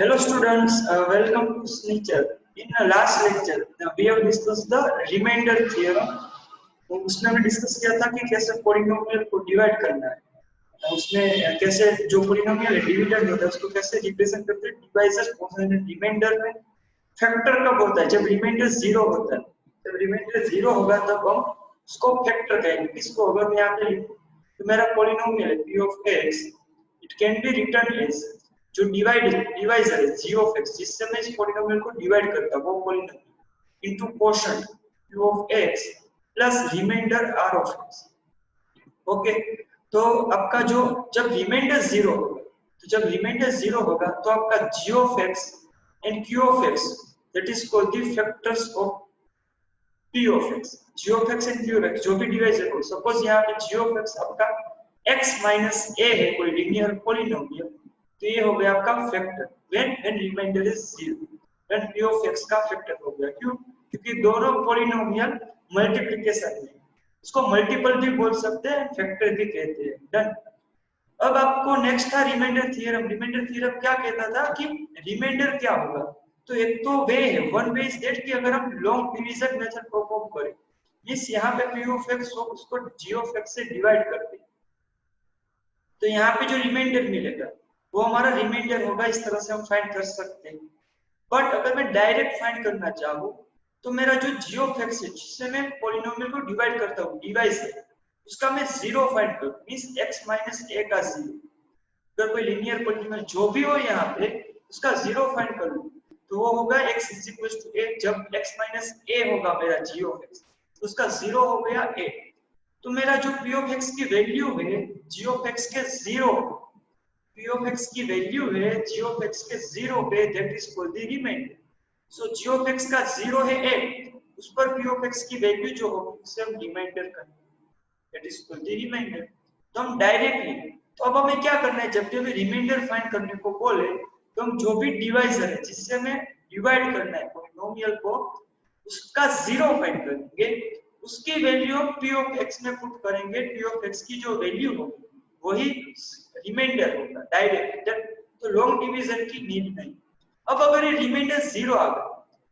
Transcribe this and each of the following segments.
Hello students, welcome to Sneacher. In the last lecture, we have discussed the remainder theorem. तो उसमें हमने discuss किया था कि कैसे पॉलिनोमियल को डिवाइड करना है। उसमें कैसे जो पॉलिनोमियल है डिविडेंड होता है उसको कैसे रिप्रेजेंट करते हैं डिवाइजर पोर्शन रिमाइंडर में फैक्टर कब होता है जब रिमाइंडर जीरो होता है। जब रिमाइंडर जीरो होगा तब हम उसको फैक्टर कहेंगे। किसको होगा मैं यहाँ पे लिखूं तो मेरा पॉलिनोमियल है p of x, it can be written as जो डिवाइजर है g of x जिससे मैं इस पॉलिनोमियल को डिवाइड करता हूं वो polynomial into quotient q of x plus remainder r of x। Okay, तो आपका जो जब रिमाइंडर जीरो होगा तो जब रिमाइंडर जीरो होगा तो आपका g of x and q of x that is called the factors of p of x। g of x and q of x जो भी डिवाइजर हो, सपोज यहाँ पे g of x आपका x माइनस a है कोई linear polynomial, तो ये हो गया आपका factor when reminder is zero, when p of x का फैक्टर हो गया। क्यों? क्योंकि दोनों पॉलिनोमियल मल्टीप्लिकेशन में इसको मल्टीपल भी बोल सकते हैं फैक्टर भी कहते हैं। डन। अब आपको नेक्स्ट था रिमाइंडर थ्योरम। रिमाइंडर थ्योरम क्या कहता था कि रिमाइंडर क्या होगा, तो एक तो वे है, वन वे इज दैट कि अगर हम लॉन्ग डिवीजन मेथड परफॉर्म करें, मींस यहां पे p of x हो उसको g of x से डिवाइड कर दें, तो यहाँ पे जो रिमाइंडर मिलेगा वो हमारा रिमाइंडर होगा। इस तरह से हम फाइंड कर सकते हैं। बट अगर मैं डायरेक्ट फाइंड करना चाहूँ तो मेरा जो g of x है जिससे मैं पॉलिनोमियल को डिवाइड करता हूँ डिवाइस है उसका मैं जीरो फाइंड करूँ, मींस x माइनस a का जीरो। अगर कोई लीनियर पॉलिनोमियल जो भी हो यहाँ पे उसका जीरो फाइंड करूँ तो वो होगा x is equal to a। जब x माइनस a होगा मेरा g of x तो उसका जीरो हो गया a। तो मेरा जो p of x की वैल्यू है g of x के जीरो, p of x की वैल्यू है g of x के जीरो पे, that is called the remainder. So g of x का जीरो है a, उस पर p of x की वैल्यू जो होगी उसे हम रिमाइंडर करेंगे, that is called the remainder. तो हम डायरेक्टली, तो अब हमें क्या करना है जब भी रिमाइंडर फाइंड करने को बोले तो हम जो भी डिवाइजर है जिससे हमें डिवाइड करना है पॉलिनोमियल को उसका जीरो फाइंड करेंगे, उसकी वैल्यू p of x में पुट करेंगे। p of x की जो वैल्यू होगी वही रिमाइंडर होगा डायरेक्ट, तो लॉन्ग डिवीजन की नीड नहीं। अब अगर ये रिमाइंडर जीरो आ गया,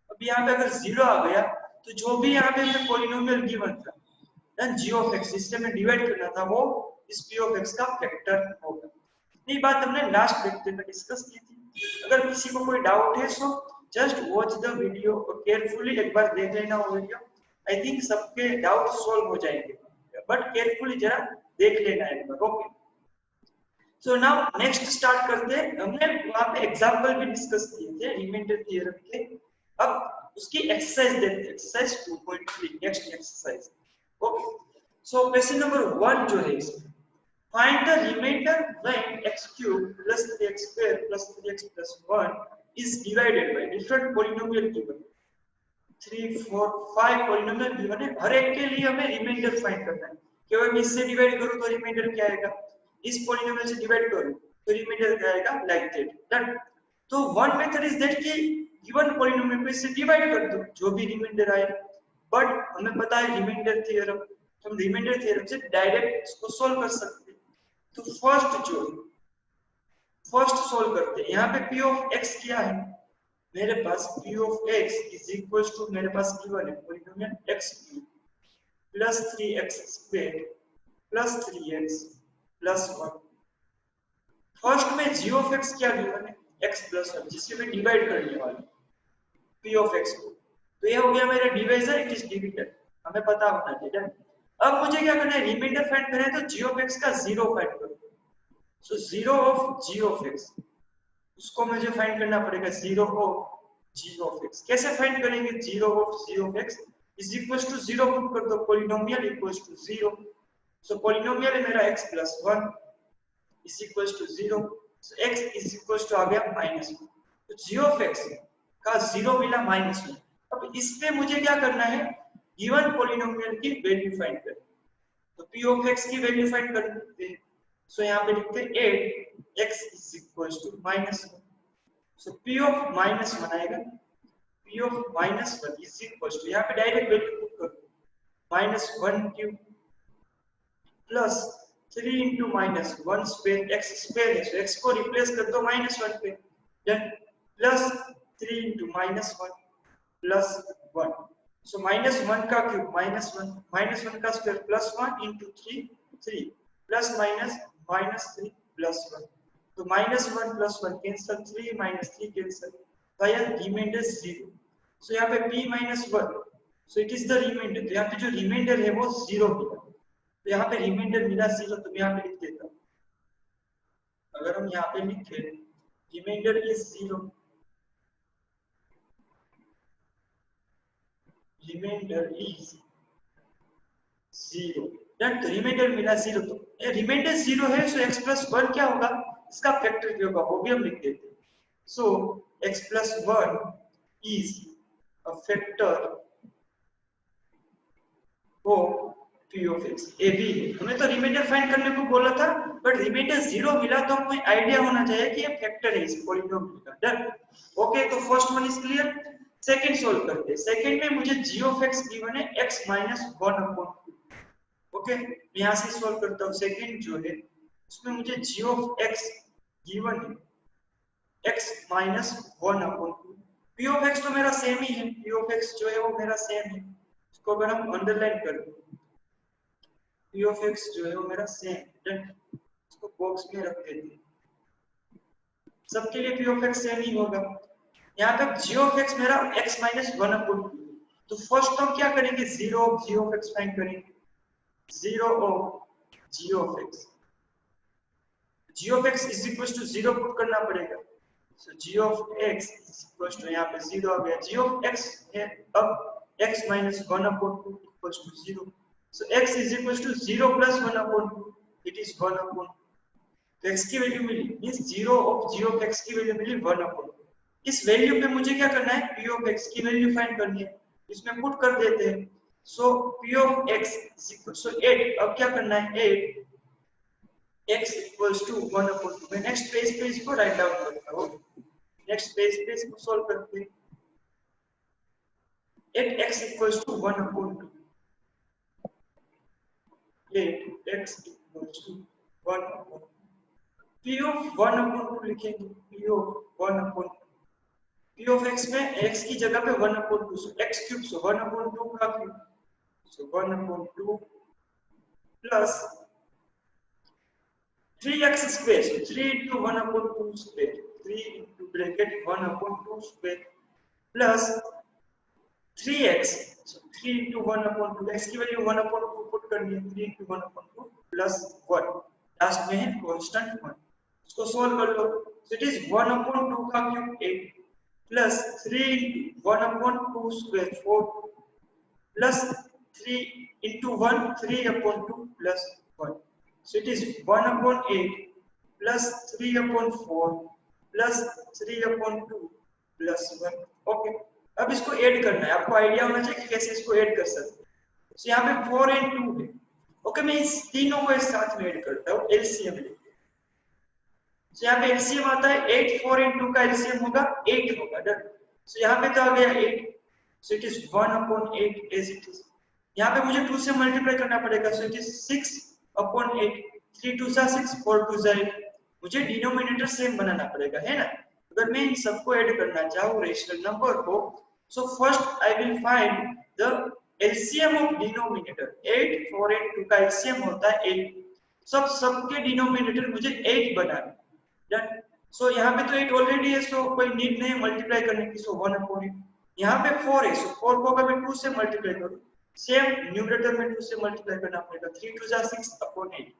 अब यहाँ पे अगर जीरो आ गया तो जो भी यहाँ पे मैं पॉलिनोमियल गिवन था देन g of x जिससे मैं डिवाइड करना था वो इस p of x का फैक्टर होगा। ये बात हमने लास्ट लेक्चर में डिस्कस की थी। अगर किसी को कोई डाउट है so just watch the video और केयरफुली एक बार देख लेना वो वीडियो। आई थिंक सबके डाउट सॉल्व हो जाएंगे, बट केयरफुली जरा देख लेना एक बार। Okay, so now next start करते हैं। हमने वहां पे एग्जांपल भी डिस्कस किए थे रिमाइंडर थ्योरम के। अब उसकी एक्सरसाइज देखते हैं, exercise 2.3 next exercise. Okay, so question number 1 जो है इसमें find the remainder when x cubed plus 3x squared plus 3x plus 1 is divided by different polynomial given 3 4 5 polynomial given है। हर एक के लिए हमें रिमाइंडर फाइंड करना है। केवल मैं इससे डिवाइड करूं तो रिमाइंडर क्या आएगा, इस पॉलिनोमियल से डिवाइड करूं तो रिमाइंडर क्या आएगा, लाइक दैट। डन। तो वन मेथड इज दैट कि गिवन पॉलिनोमियल को इससे डिवाइड कर दो जो भी रिमाइंडर आए, बट हमें पता है रिमाइंडर थ्योरम, तो हम रिमाइंडर थ्योरम से डायरेक्ट इसको सोल्व कर सकते हैं। तो फर्स्ट सोल्व करते हैं। यहाँ पे p of x क्या है, मेरे पास p of x is equal to मेरे पास गिवन है polynomial x cube plus 3x square plus 3x plus 1। First में g of x क्या गिवन है, x प्लस 1 जिससे मैं डिवाइड करने वाला p of x को। तो ये हो गया मेरा डिवाइजर, इट इज डिविडेंड, हमें पता होना चाहिए। अब मुझे क्या करना है, रिमाइंडर फाइंड करना है तो g of x का जीरो फाइंड करो। So zero of g of x उसको मुझे फाइंड करना पड़ेगा, zero of g of x। कैसे फाइंड करेंगे, zero of g of x is equal to zero put कर दो, polynomial equal to zero. So polynomial है मेरा x plus 1 is equal to zero, so x is equal to आ गया -1। तो g of x का zero मिला -1। अब इस पे मुझे क्या करना है, गिवन पॉलिनोमियल की वैल्यू फाइंड करनी। तो p of x की वैल्यू फाइंड करते हैं। सो यहाँ पे लिखते हैं 8x is equal to -1। So p of -1 आएगा, p of -1 is equal to, यहाँ पे डायरेक्ट वैल्यू पुट करो, -1 cube plus 3 into -1 square, x square है, सो x को रिप्लेस कर दो -1 पे। डन। Plus 3 into -1 plus 1। सो -1 का क्यूब -1 का square plus 1 into 3 3 plus -3 plus 1। तो -1 प्लस 1 कैंसिल, 3 -3 कैंसिल, तो यहाँ रिमाइंडर 0। सो यहाँ पे p -1, so it is the remainder. तो यहाँ पे जो रिमाइंडर है वो 0 मिला, तो यहाँ पे रिमाइंडर मिला 0, तो मैं यहाँ पे लिख देता हूँ। अगर हम यहाँ पे लिखे remainder is 0, remainder is 0, that remainder मिला 0, तो रिमाइंडर 0 है, सो x प्लस 1 क्या होगा, इसका फैक्टर क्या होगा वो भी हम लिख देते हैं। सो x plus 1 is a factor of p of x। ए भी है, हमें तो रिमाइंडर फाइंड करने को बोला था, बट रिमाइंडर 0 मिला, तो हमें आइडिया होना चाहिए कि ये फैक्टर है इस पॉलिनोमियल का। Done, okay. तो first one is clear. Second solve करते हैं। सेकंड में मुझे g of x गिवन है x minus 1/2। ओके, मैं यहाँ से सोल्व करता हूँ। सेकंड जो है उसमें मुझे g of x गिवन है x minus 1/2। p of x तो मेरा सेम ही है, p of x जो है वो मेरा सेम है। इसको अगर हम अंडरलाइन कर दें, p of x जो है वो मेरा सेम, इसको बॉक्स में रख देते हैं। सबके लिए p of x सेम ही होगा। यहाँ पे g of x मेरा x minus 1/2। तो फर्स्ट हम क्या करेंगे, 0 of g of x find करेंगे। 0 of g of x, g of x is equals to 0 put करना पड़ेगा। so g of x is equals to, यहाँ पे 0 आ गया। g of x है अब x minus 1/2 equals to 0। so x is equals to 0 plus 1/2, it is 1/2। तो x की वैल्यू मिली, means 0 of g of x की वैल्यू मिली 1/2। इस वैल्यू पे मुझे क्या करना है, p of x की वैल्यू फाइंड करनी है, इसमें पुट कर देते हैं। सो p of x is equals to 8। अब क्या करना है, 8 x equals to 1/2। मैं नेक्स्ट पेज पे इसको राइट डाउन करता हूँ। नेक्स्ट पेज पे इसको सॉल्व करते हैं। 8x equals to 1/2। 8x equals to 1/2। p of 1/2 लिखेंगे, p of 1/2। p of x में x की जगह पे 1/2, सो x क्यूब, सो 1/2 का क्यूब, सो 1/2 plus 3x square, so 3 into 1/2 square, 3 into bracket 1/2 square plus 3x, so 3 into 1/2, x की value 1/2 put करनी है, 3 into 1/2 plus 1, last में है कांस्टेंट 1। इसको सोल्व कर लो, so it is 1/2 का cube 8 plus 3 into 1/2 square 4 plus 3 into 1 3/2 plus 1। So it is 1/8 plus 3/4 plus 3/2 plus 1। Okay, अब इसको ऐड करना है। आपको आइडिया होना चाहिए कि कैसे इसको ऐड कर सकते हैं। तो यहाँ पे 4 and 2 है। ओके, मैं इस तीनों को एक साथ में ऐड करता हूँ, एलसीएम लेते हैं। तो यहाँ पे एलसीएम आता है 8, 4 and 2 का एलसीएम होगा 8 होगा। डन। सो यहाँ पे तो आ गया 8, so it is 1/8 as it is. यहाँ पे मुझे 2 से मल्टीप्लाई करना पड़ेगा, सो इट इज 6/8। 3 2 जा 6, 4 2 जा 8। मुझे डिनोमिनेटर सेम बनाना पड़ेगा, है ना। अगर मैं इन सबको ऐड करना चाहूँ रेशनल नंबर को, so first I will find the LCM of denominator. 8, 4 and 2 का एलसीएम होता है 8। सबके डिनोमिनेटर मुझे 8 बनाना। डन। सो यहाँ पे तो 8 ऑलरेडी है, सो कोई नीड नहीं मल्टीप्लाई करने की, सो 1/8। यहाँ पे 4 है, सो 4 को अगर मैं 2 से मल्टीप्लाई करूँ, सेम न्यूमरेटर में 2 से मल्टीप्लाई करना पड़ेगा, 3 2 जा 6/8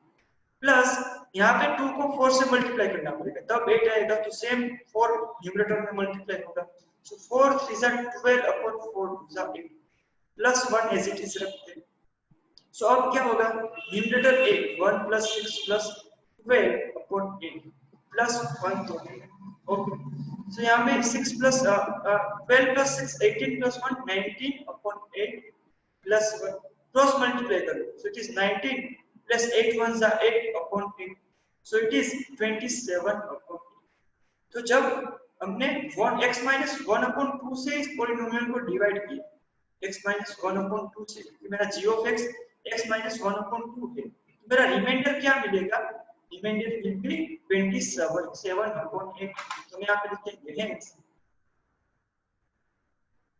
प्लस यहाँ पे 2 को 4 से मल्टीप्लाई करना पड़ेगा, तब 8 आएगा। तो सेम 4 न्यूमरेटर में मल्टीप्लाई होगा, सो 4 3 जा 12/4 2 जा 8 प्लस 1 एज इट इज रखते हैं। सो अब क्या होगा, न्यूमरेटर 8 1 plus 6 plus 12/8 प्लस 1 तो है। ओके, सो यहाँ पे 6 plus 12 plus 6 18 plus 1 19/8 plus 1 cross multiply करो, सो इट इज 19 plus 8 1 जा 8/8, सो इट इज 27/8। तो जब हमने 1x minus 1/2 से इस पॉलिनोमियल को डिवाइड किया, x minus 1/2 से, मेरा g of x x minus 1/2 है, तो मेरा रिमाइंडर क्या मिलेगा, रिमाइंडर विल बी 27/8। तो मैं यहाँ पे लिखेंगे,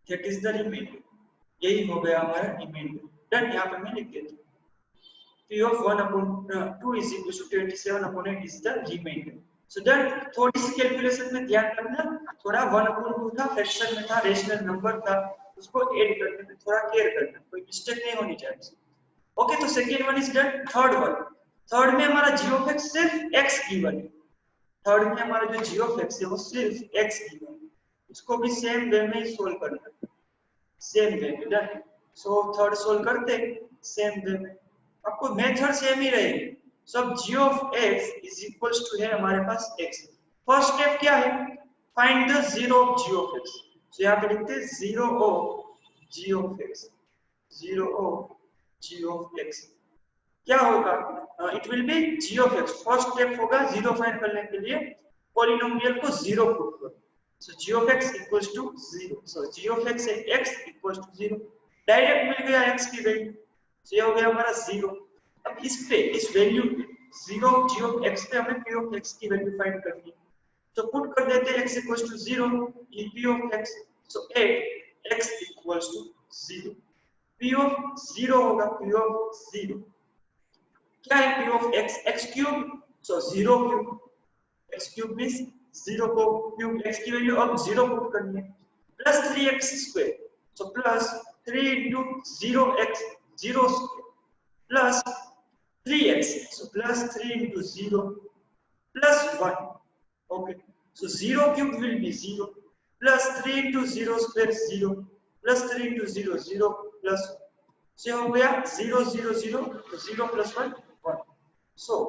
दैट इज द रिमाइंडर। यही हो गया हमारा रिमाइंडर। डन। यहाँ पे मैं लिख देता हूँ P of 1/2 is equal to 27/8 is the remainder. So then थोड़ी सी कैलकुलेशन में ध्यान रखना, थोड़ा 1/2 था, फ्रैक्शन में था, रेशनल नंबर था, उसको ऐड करने में थोड़ा केयर करना, कोई मिस्टेक नहीं होनी चाहिए। ओके, तो second one is done. Third one, third में हमारा g of x सिर्फ x गिवन है। थर्ड में हमारा जो g of x है वो सिर्फ x गिवन है, इसको भी सेम वे में ही सोल्व करना है, सेम वे में। डन। सो थर्ड सोल्व करते सेम वे में, आपको मेथड सेम ही रहेगी। सब g of x is equals to है हमारे पास x। फर्स्ट स्टेप क्या है? Find the zero of g of x। तो यहाँ पे लिखते हैं zero of g of x, zero of g of x क्या होगा? It will be g of x। First step होगा जीरो फाइंड करने के लिए पॉलिनोमियल को जीरो पुट करो। So g of x equals to 0। So g of x है x equals to 0, direct मिल गया x की वैल्यू, तो ये हो गया हमारा 0। अब इस पे, इस वैल्यू पे 0 g of x पे हमें p of x की वैल्यू फाइंड करनी है, तो पुट कर देते हैं x equals to 0 in p of x। So x equals to 0, p of 0 होगा, p of 0 क्या है? p of x x cube, so 0 cube, x cube means 0 को क्यूब, x की वैल्यू अब 0 पुट करनी है, plus 3x square, so plus 3 into 0x 0 square plus 3x, so plus 3 into 0 plus 1. Okay, so 0 cube will be 0 plus 3 into 0 square 0 plus 3 into 0 0 plus, so हो गया 0 0 0, तो 0 plus 1 1। so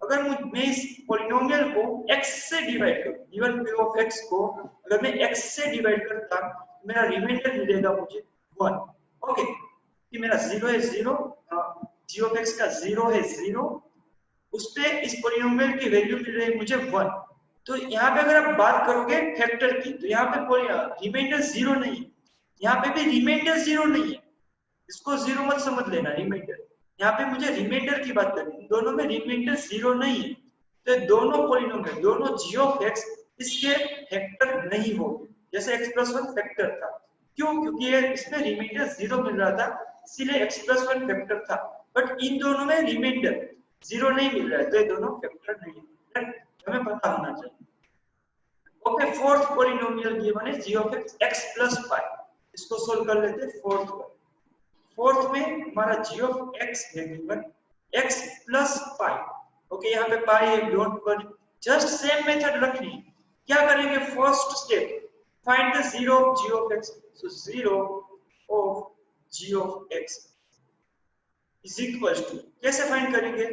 अगर मैं इस पॉलिनोमियल को x से डिवाइड करूं, even p of x को अगर मैं x से डिवाइड करता, मेरा रिमाइंडर मिलेगा मुझे 1। ओके, कि मेरा 0 है 0, g of x का 0 है 0, उस पे इस पॉलिनोमियल की वैल्यू मिल रही है मुझे 1। तो यहाँ पे अगर आप बात करोगे फैक्टर की, तो यहाँ पे रिमाइंडर 0 नहीं है, यहाँ पे भी रिमाइंडर 0 नहीं है, इसको 0 मत समझ लेना रिमाइंडर। यहाँ पे मुझे रिमाइंडर की बात करनी है, दोनों में रिमाइंडर 0 नहीं है, तो दोनों पॉलिनोमियल, दोनों g of x इसके फैक्टर नहीं होंगे, जैसे x plus 1 फैक्टर था। क्यों? क्योंकि ये इसमें रिमाइंडर 0 मिल रहा था, इसीलिए x plus 1 फैक्टर था, बट इन दोनों में रिमाइंडर 0 नहीं मिल रहा है, तो ये दोनों फैक्टर नहीं है, हमें पता होना चाहिए। ओके, फोर्थ पॉलिनोमियल गिवन है g of x plus pi, इसको सोल्व कर लेते हैं। फोर्थ में हमारा g of x है given x plus pi। Okay, यहाँ पे पाई है, don't worry, just same method रखनी है। क्या करेंगे? First step, find the zero of g of x। So zero of g of x is equal to, कैसे find करेंगे?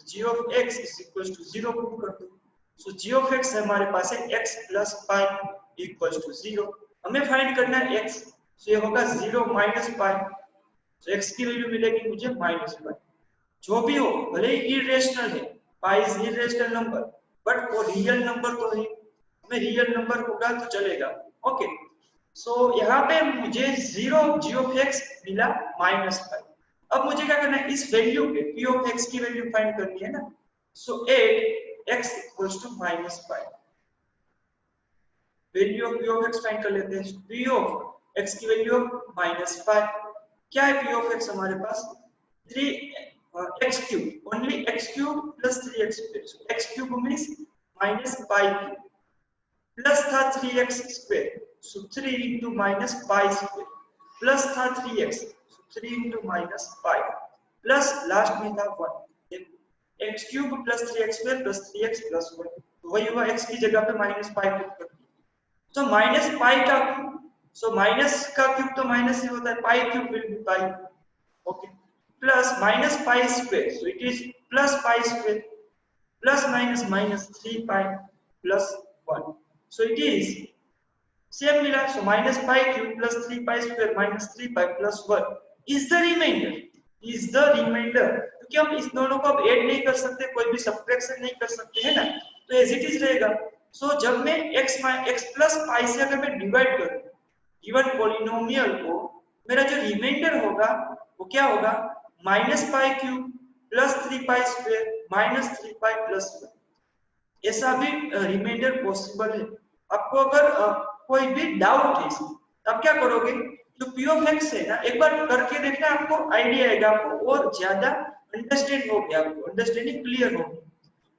g of x is equal to 0 put कर दो। सो g of x हमारे पास है x plus pi equal to 0, हमें find करना है x, सो ये होगा 0 minus pi, सो x की वैल्यू मिलेगी मुझे minus pi। जो भी हो, भले ही इरेशनल है, pi is irrational number, but वो रियल नंबर तो है, हमें रियल नंबर होगा तो चलेगा। ओके, सो यहाँ पे मुझे 0 g of x मिला minus pi। अब मुझे क्या करना है? इस वैल्यू पे p of x की वैल्यू फाइंड करनी है ना, so x equals to minus pi, value of p of x find कर लेते हैं। p of x की वैल्यू minus pi, क्या है p of x हमारे पास? 3x cube, only x cube plus 3x square, so x cube means minus pi cube, plus था 3x square, so 3 into minus pi square, plus था 3x, so 3 into minus pi, plus last में था 1, x cube plus 3x square plus 3x plus 1, तो वही हुआ, x की जगह पे minus pi पुट कर दिया, तो minus pi का क्यूब, so minus का क्यूब तो minus ही होता है, pi cube will be pi, okay, plus minus pi square, so it is plus pi square, plus minus minus 3 pi plus 1, so it is same मिला, so minus pi cube plus 3 pi square minus 3 pi plus 1 is the remainder, is the remainder। क्योंकि हम इस दोनों को अब add नहीं कर सकते, कोई भी सब्ट्रैक्शन नहीं कर सकते है ना, तो एज इट इज रहेगा। सो जब मैं x plus pi से अगर मैं डिवाइड करूं गिवन पॉलिनोमियल को, मेरा जो रिमाइंडर होगा वो क्या होगा? minus pi cube plus 3 pi square minus 3 pi plus 1, ऐसा भी रिमाइंडर पॉसिबल है। आपको अगर कोई भी डाउट है अब क्या करोगे, जो पी ऑफ एक्स है ना, एक बार करके देखना, आपको आइडिया आएगा, आपको और ज्यादा अंडरस्टैंड हो गया, आपको अंडरस्टैंडिंग क्लियर होगी।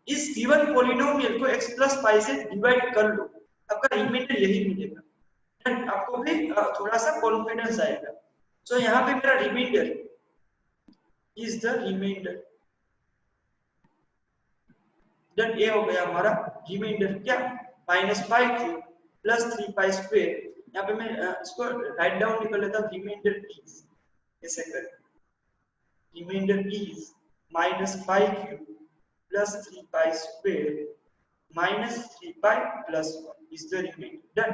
इस गिवन पॉलिनोमियल को x प्लस पाई से डिवाइड कर लो, आपका रिमाइंडर यही मिलेगा, आपको भी थोड़ा सा कॉन्फिडेंस आएगा। सो यहाँ पे मेरा remainder is the remainder, then a हो गया हमारा रिमाइंडर क्या, minus pi cube plus 3 pi square. यहाँ पे मैं इसको राइट डाउन निकल लेता हूँ, रिमाइंडर इज ऐसे कर, remainder is minus pi cube plus 3 pi square minus 3 pi plus 1 is the remainder. Done.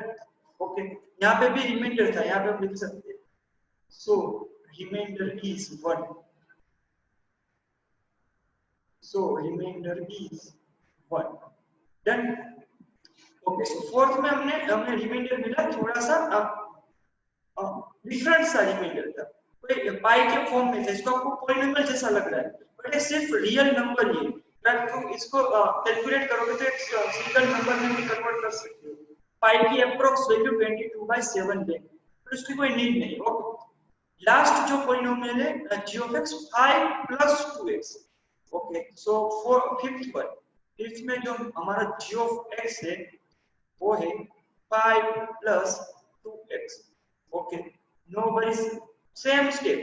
Okay, यहाँ पे भी रिमाइंडर था, यहाँ पे हम लिख सकते हैं, so remainder is 1, so remainder is 1। Done. Okay, so fourth में हमने रिमाइंडर मिला, थोड़ा सा डिफरेंट सा रिमाइंडर था, कोई पाई के फॉर्म में था, इसको आपको पॉलिनोमियल जैसा लग रहा है, बट ये सिर्फ रियल नंबर ही है। अगर तुम इसको कैलकुलेट करोगे तो एक सिंगल नंबर में भी कन्वर्ट कर सकते हो। पाई की अप्रोक्स वैल्यू 22/7 है, तो उसकी कोई नीड नहीं। ओके, लास्ट जो पॉलिनोमियल है g of x 5 + 2x। Okay, so for fifth one, fifth में जो हमारा g of x है वो है 5 + 2x। Okay, no worries, same step,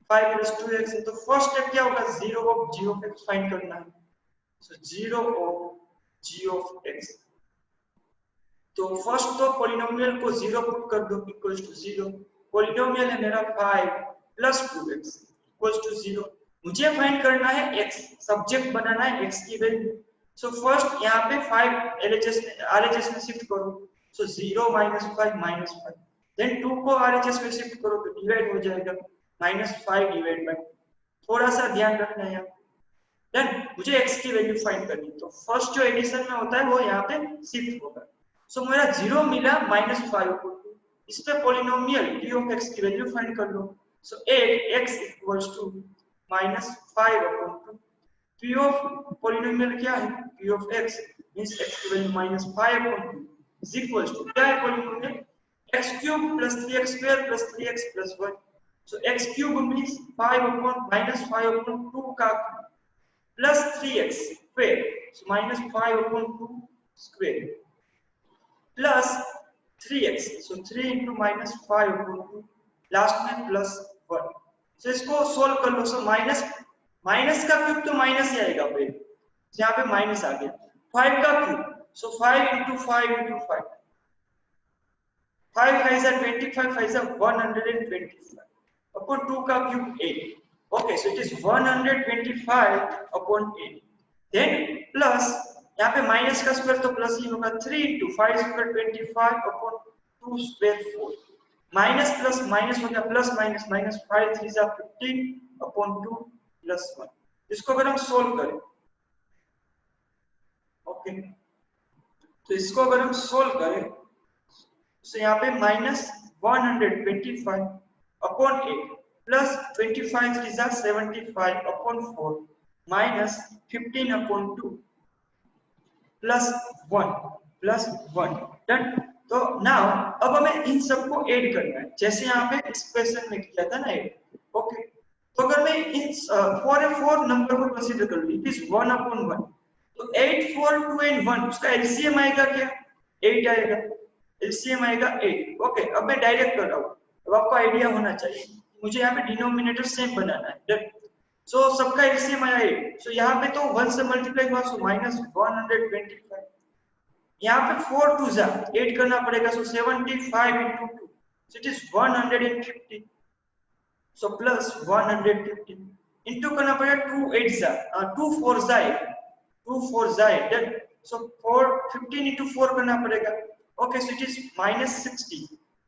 5 + 2x है, तो फर्स्ट स्टेप क्या होगा, 0 of g of x find करना है। सो 0 of g of x, तो फर्स्ट तो पॉलिनोमियल को 0 पुट कर दो, इक्वल्स टू 0। पॉलिनोमियल है मेरा 5 + 2x इक्वल्स टू 0। मुझे फाइंड करना है x, सब्जेक्ट बनाना है x की वैल्यू। सो फर्स्ट यहाँ पे 5 RHS में शिफ्ट करो, सो 0 - 5 -5, देन 2 को RHS में शिफ्ट करो तो डिवाइड हो जाएगा, -5 डिवाइड बाय, थोड़ा सा ध्यान रखना है यहाँ। देन मुझे x की वैल्यू फाइंड करनी है, तो फर्स्ट जो एडिशन में होता है वो यहाँ पे शिफ्ट होगा। सो मेरा 0 मिला -5 को, इस पे पॉलिनोमियल p of x की वैल्यू फाइंड कर लो। So 8x equals to -5/2। p of polynomial क्या है, p of x means x की वैल्यू -5/2 इज इक्वल्स टू, क्या है पॉलिनोमियल, x³ + 3x² + 3x + 1। सो x³ मींस 5/-5/2 का प्लस 3x स्क्वायर, सो -5/2 square plus 3x, सो 3 × -5/2, last में +1। सो इसको सोल्व कर लो। सो माइनस का क्यूब तो माइनस ही आएगा भाई, यहाँ पे माइनस आ गया। 5 का क्यूब, सो 5 × 5 × 5, 5 5 = 25, 5 = 125 अपॉन 2 का cube 8। Okay, so it is 125/8। Then plus, यहाँ पे माइनस का स्क्वायर तो प्लस ही होगा, 3 × 5 square 25/2 square 4, minus plus minus हो गया प्लस माइनस, -5 3 = 15/2 + 1। इसको अगर हम सोल्व करें, ओके, तो इसको अगर हम सोल्व करें तो यहाँ पे -125/8 प्लस 25 3 = 75/4 माइनस 15/2 +1 डन। तो नाउ अब हमें इन सबको ऐड करना है, जैसे यहाँ पे एक्सप्रेशन में किया था ना ऐड। ओके, तो अगर मैं इन 4 नंबर को कंसीडर कर लूं, इट इज 1/1, तो 8 4 2 and 1, उसका एलसीएम आएगा क्या, 8 आएगा, एलसीएम आएगा 8। ओके, अब मैं डायरेक्ट कर रहा हूँ, अब आपको आइडिया होना चाहिए, मुझे यहाँ पे डिनोमिनेटर सेम बनाना है। डन। सो सबका एलसीएम आया 8, सो यहाँ पे तो 1 से मल्टीप्लाई हुआ, सो -125। यहाँ पे 4 2 जा 8 करना पड़ेगा, सो 75 × 2, सो it is 150। So plus 150 into करना पड़ेगा 2 8 जा 2 4 जा 8। डन। सो 4 15 × 4 करना पड़ेगा। ओके, सो इट इज -60,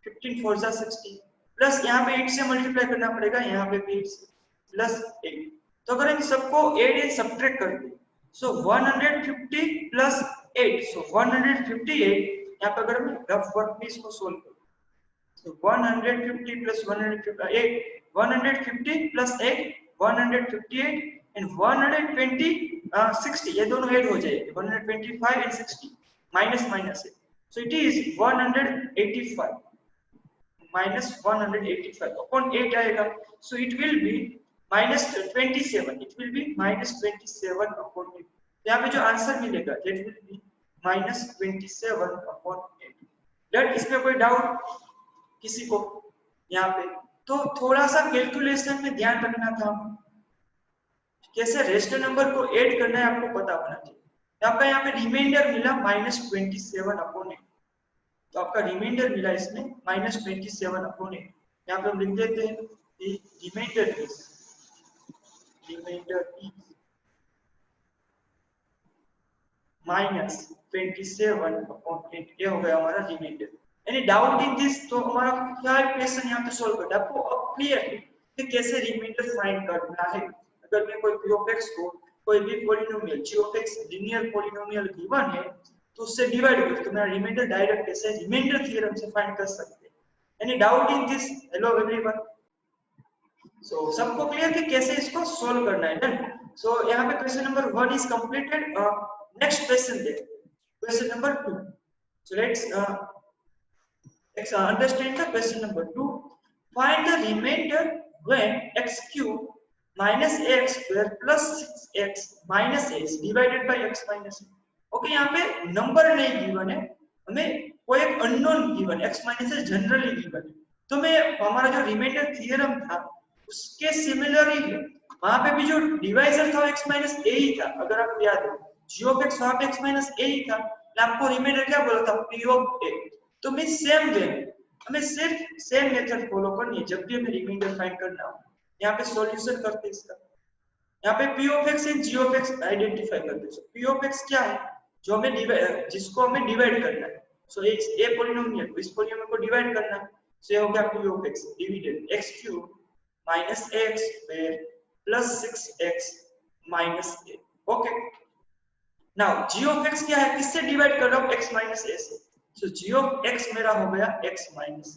15 4 जा 60, प्लस यहाँ पे 8 से मल्टीप्लाई करना पड़ेगा, यहाँ पे भी 8 प्लस 8। तो अगर इन सबको ऐड एंड सब्ट्रैक्ट कर दे, सो 150 प्लस 8, सो 158। यहाँ पे अगर मैं रफ वर्क में इसको सोल्व करूं, so 150 plus 158, 150 plus 8 158 and 120 60, ये दोनों ऐड हो जाएंगे, 125 and 60 माइनस माइनस है, so it is 185 -185 अपॉन 8 आएगा, so it will B -27, it will B -27 upon 8। यहाँ पे जो आंसर मिलेगा that will be -27 upon 8। That इसमें कोई डाउट किसी को यहाँ पे? तो थोड़ा सा कैलकुलेशन में ध्यान रखना था, कैसे रेशनल नंबर को ऐड करना है आपको पता होना चाहिए। यहाँ पे रिमाइंडर मिला -27 अपॉन 8, तो आपका रिमाइंडर मिला इसमें -27 अपॉन 8। यहाँ पे हम लिख देते हैं कि रिमाइंडर इज -27 अपॉन 8, ये हो गया हमारा remainder. Any doubt in this? तो हमारा क्या इक्वेशन यहाँ पे सॉल्व करना है आपको अब क्लियर है कि कैसे रिमाइंडर फाइंड करना है। अगर मैं कोई p of x को कोई भी polynomial g of x linear polynomial given है तो उससे डिवाइड करो तो मेरा रिमाइंडर डायरेक्ट कैसे रिमाइंडर थ्योरम से फाइंड कर सकते हैं। Any doubt in this? Hello everyone, so सबको क्लियर कि कैसे इसको सॉल्व करना है? डन। सो यहाँ पे question number 1 is completed. Next question देखते हैं, question number 2। So let's understand the question number 2. Find the remainder when x cube minus x square plus 6x minus a is divided by x minus a. Okay, यहाँ पे number नहीं given है, हमें कोई एक unknown given x minus a generally given है। तो मैं हमारा जो रिमाइंडर थ्योरम था उसके सिमिलर ही है, वहां पे भी जो डिवाइजर था x माइनस a ही था। अगर आप याद हो g of x वहां पे x माइनस a ही था, आपको रिमाइंडर क्या बोला था? p of a। तो मैं सेम वे हमें सिर्फ सेम मेथड फॉलो करनी है जब भी हमें रिमाइंडर फाइंड करना हो। यहाँ पे सॉल्यूशन करते हैं इसका। यहाँ पे p of x and g of x identify करते हैं। p of x क्या है? जो हमें जिसको हमें डिवाइड करना है। सो ए पॉलिनोमियल इस पॉलिनोमियल को डिवाइड करना है, सो ये हो गया p of x divided x cube minus x square plus 6x minus a। Okay, now g of x क्या है? किससे डिवाइड कर रहा हूं? x माइनस a से। सो g of x मेरा हो गया x माइनस।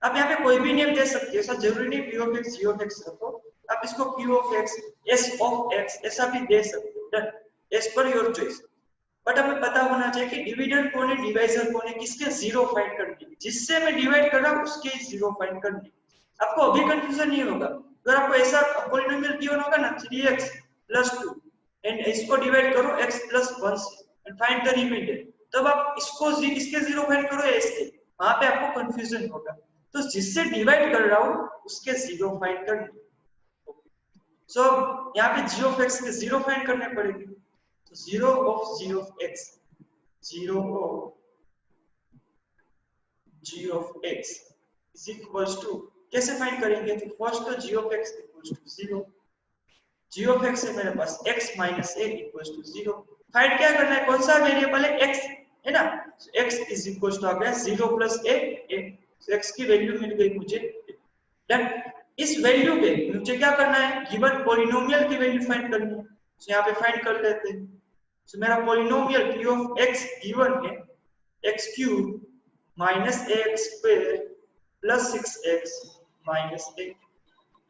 अब यहाँ पे कोई भी नेम दे सकते हो, ऐसा जरूरी नहीं p of x g of x रखो, आप इसको q of x s of x ऐसा भी दे सकते हो। Done, as per your choice. But हमें पता होना चाहिए कि डिविडेंड कौन है, डिवाइजर कौन है, किसके जीरो फाइंड करनी है। जिससे मैं डिवाइड कर रहा हूँ उसके जीरो फाइंड करनी है। आपको अभी कंफ्यूजन नहीं होगा। अगर आपको ऐसा पॉलिनोमियल गिवन होगा ना 3x + 2 एंड इसको डिवाइड करो x + 1 से एंड फाइंड द रिमाइंडर, तब आप इसको इसके जीरो फाइंड करो इसके, वहां पे आपको कंफ्यूजन होगा। तो जिससे डिवाइड कर रहा हूं उसके जीरो फाइंड करने। सो यहाँ पे g of x के जीरो फाइंड करने पड़ेंगे। तो zero of g of x, zero of g of x is equals to, कैसे फाइंड करेंगे? तो फर्स्ट तो g of x equals to 0, g of x है मेरे पास x minus a equals to 0। Find क्या करना है? कौन सा वेरिएबल है? x है ना। so x is equals to आ गया 0 + a, so x की वैल्यू मिल गई मुझे। डन, इस वैल्यू पे मुझे क्या करना है? गिवन पॉलिनोमियल की वैल्यू फाइंड करनी है। so यहाँ पे फाइंड कर लेते हैं। so मेरा polynomial p of x given है x cube minus ax square plus 6x minus a।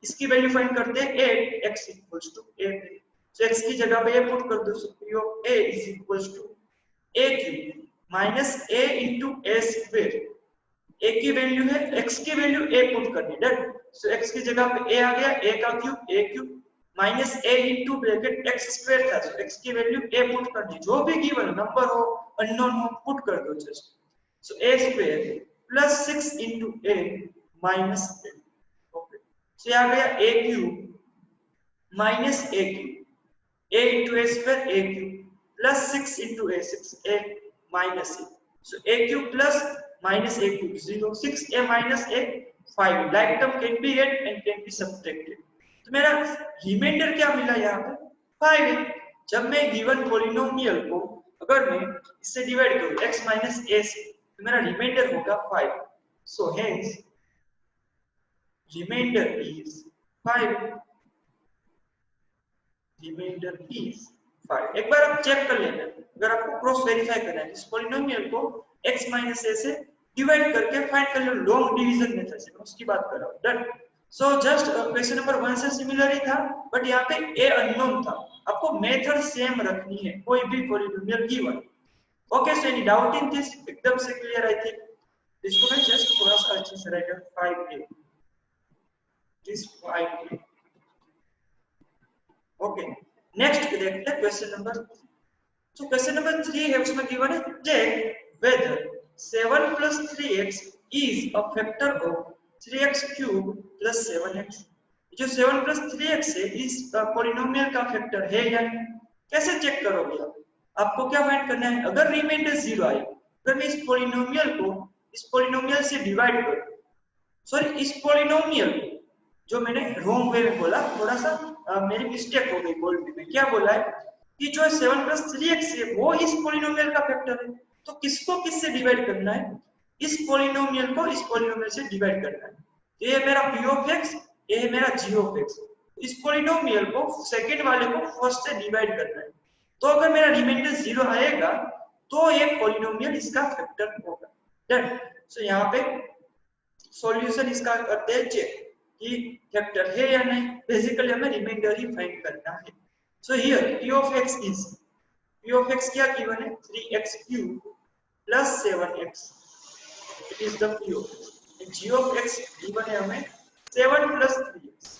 इसकी वैल्यू फाइंड करते हैं 8, x equals to 8। so x की जगह पे ये पुट कर दो। so p of a is equals to a cube minus a into a square. a की वैल्यू है, x की वैल्यू a पुट करनी। डन, सो x की जगह पे a आ गया, a का cube a cube minus a into bracket x square था, सो x की वैल्यू a पुट करनी। जो भी गिवन नंबर हो अननोन हो पुट कर दो just. So a square plus 6 into a minus a। Okay, सो आ गया a cube minus a cube a into a square a cube plus 6 into a 6a minus a। So a cube plus minus a cube 0, 6a minus a 5, like term can be added and can be subtracted। तो मेरा reminder क्या मिला यहाँ पे? 5 है। जब मैं given polynomial को अगर मैं इससे डिवाइड करूँ x minus a से, तो मेरा रिमाइंडर होगा 5। so hence remainder is 5, remainder is 5। एक बार आप चेक कर लेना, अगर आपको क्रॉस वेरीफाई करना है इस पॉलिनोमियल को x माइनस a से डिवाइड करके फाइंड कर लो लॉन्ग डिवीजन मेथड से, उसकी बात कर रहा हूं। Done, so just question number 1 से सिमिलर ही था, बट यहाँ पे a अननोन था। आपको मेथड सेम रखनी है कोई भी polynomial given. Okay, so any doubt in this? एकदम से क्लियर आई थिंक। इसको मैं जस्ट थोड़ा सा अच्छे से right 5a, this 5a। Okay, next देखते हैं क्वेश्चन नंबर। तो क्वेश्चन नंबर 3 है, उसमें गिवन है check whether 7 plus 3x is a factor of 3x cube plus 7x। जो 7 plus 3x है इस पॉलिनोमियल का फैक्टर है या नहीं, कैसे चेक करोगे आप? आपको क्या फाइंड करना है, अगर रिमाइंडर 0 आए, अगर मैं इस पॉलिनोमियल से डिवाइड करूं, सॉरी इस पॉलिनोमियल जो मैंने रॉन्ग वे में बोला, थोड़ा सा मेरी मिस्टेक हो गई बोलने में। क्या बोला है कि जो 7 plus 3x है वो इस पॉलिनोमियल का फैक्टर है, तो किसको किससे डिवाइड करना है, इस पॉलिनोमियल को इस पॉलिनोमियल से डिवाइड करना है। तो ये मेरा p of x, ये है मेरा g of x। इस पॉलिनोमियल को सेकंड वाले को फर्स्ट से डिवाइड करना है, तो अगर मेरा रिमाइंडर 0 आएगा तो ये पॉलिनोमियल इसका फैक्टर होगा। डन। सो यहाँ पे सॉल्यूशन इसका करते हैं चेक कि फैक्टर है या नहीं, बेसिकली हमें रिमाइंडर ही फाइंड करना है। So here p of x क्या गिवन है, 3x cube plus 7x, it is the p of x। g of x given है हमें 7 plus 3x।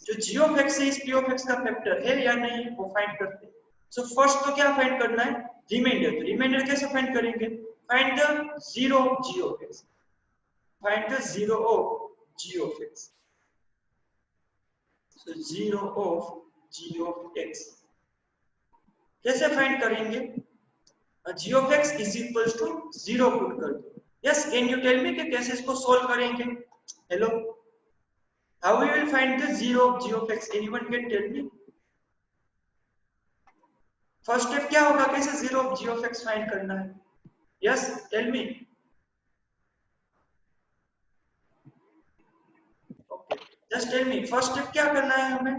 जो g of x है इस p of x का फैक्टर है या नहीं वो फाइंड करते हैं। सो फर्स्ट तो क्या फाइंड करना है, रिमाइंडर। तो रिमाइंडर कैसे फाइंड करेंगे, find the zero of g of x, find the zero of g of x। So zero of g of x कैसे फाइंड करेंगे, g of x is equals to 0 put कर दो। Yes, can you tell me कि कैसे इसको solve करेंगे? Hello, how we will find the zero of g of x, anyone can tell me? First step क्या होगा, कैसे zero of g of x find करना है? Yes, tell me. Okay, just tell me first step क्या करना है हमें?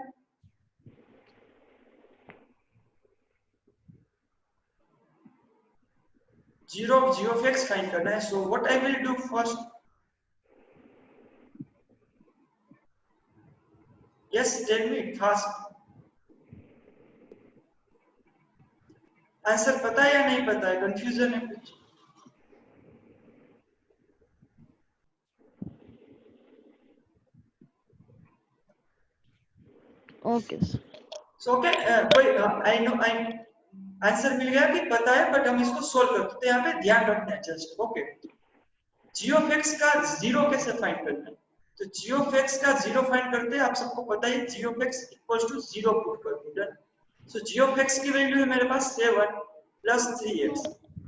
Zero of g of x find करना है। So what I will do first, yes tell me fast. Answer पता है या नहीं पता है, कंफ्यूजन है कुछ? ओके सो ओके, कोई आई नो आई आंसर मिल गया कि पता है, बट हम इसको सोल्व करते हैं। तो यहाँ पे ध्यान रखना है just. Okay, g of x का जीरो कैसे फाइंड करना है, तो g of x का जीरो फाइंड करते हैं। आप सबको पता है g of x equals to 0 put कर दो। Done. So g of x की वैल्यू है मेरे पास 7 plus 3x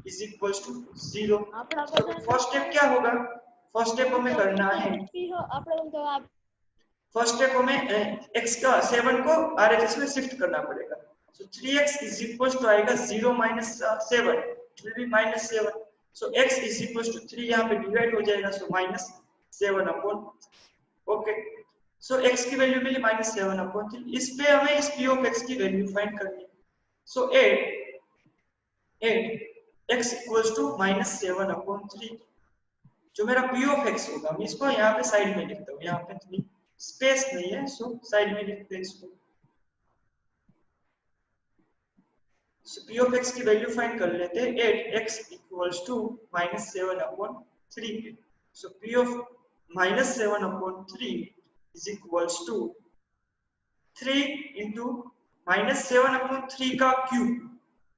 is equals to 0। तो फर्स्ट स्टेप क्या होगा, फर्स्ट स्टेप हमें करना है, फर्स्ट स्टेप हमें x का 7 को RHS में शिफ्ट करना पड़ेगा। सो 3x इज इक्वल्स टू आएगा 0 minus 7, it will be minus 7। So x is equals to 3 यहाँ पे डिवाइड हो जाएगा, so minus 7 upon, okay. So x की वैल्यू मिली माइनस 7 अपॉन 3। इस पे हमें इस p of x की वैल्यू फाइंड करनी है। So 8 x equals to minus 7 upon 3, जो मेरा p of x होगा। मैं इसको यहाँ पे साइड में लिखता हूँ, यहाँ पे इतनी स्पेस नहीं है, सो साइड में लिखते हैं इसको। सो p of x की वैल्यू फाइंड कर लेते हैं। 8x equals to minus 7 upon 3। So p of minus 7 upon 3 is equals to 3 into minus 7 upon 3 का क्यूब,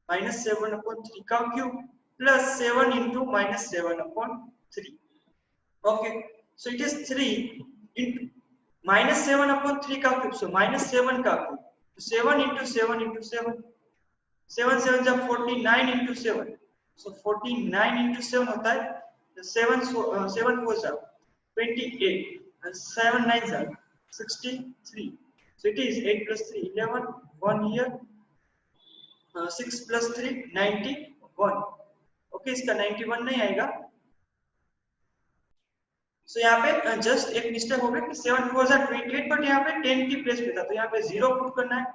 माइनस 7 अपॉन 3 का cube plus 7 into minus 7 upon 3। Okay, so it is 3 into minus 7 upon 3 का cube, सो minus 7 का cube, तो 7 into 7 into 7, 7 7 जा 49 into 7, सो 49 into 7 होता है 7 7 4 जा 28 and 7 9 जा 63। so it is 8 plus 3 11, 1 here, 6 plus 3 91। Okay, इसका 91 नहीं आएगा। सो यहाँ पे जस्ट एक मिस्टेक हो गया कि 7 4 जा 28, बट यहाँ पे 10 की प्लेस पे था, तो यहाँ पे 0 पुट करना है।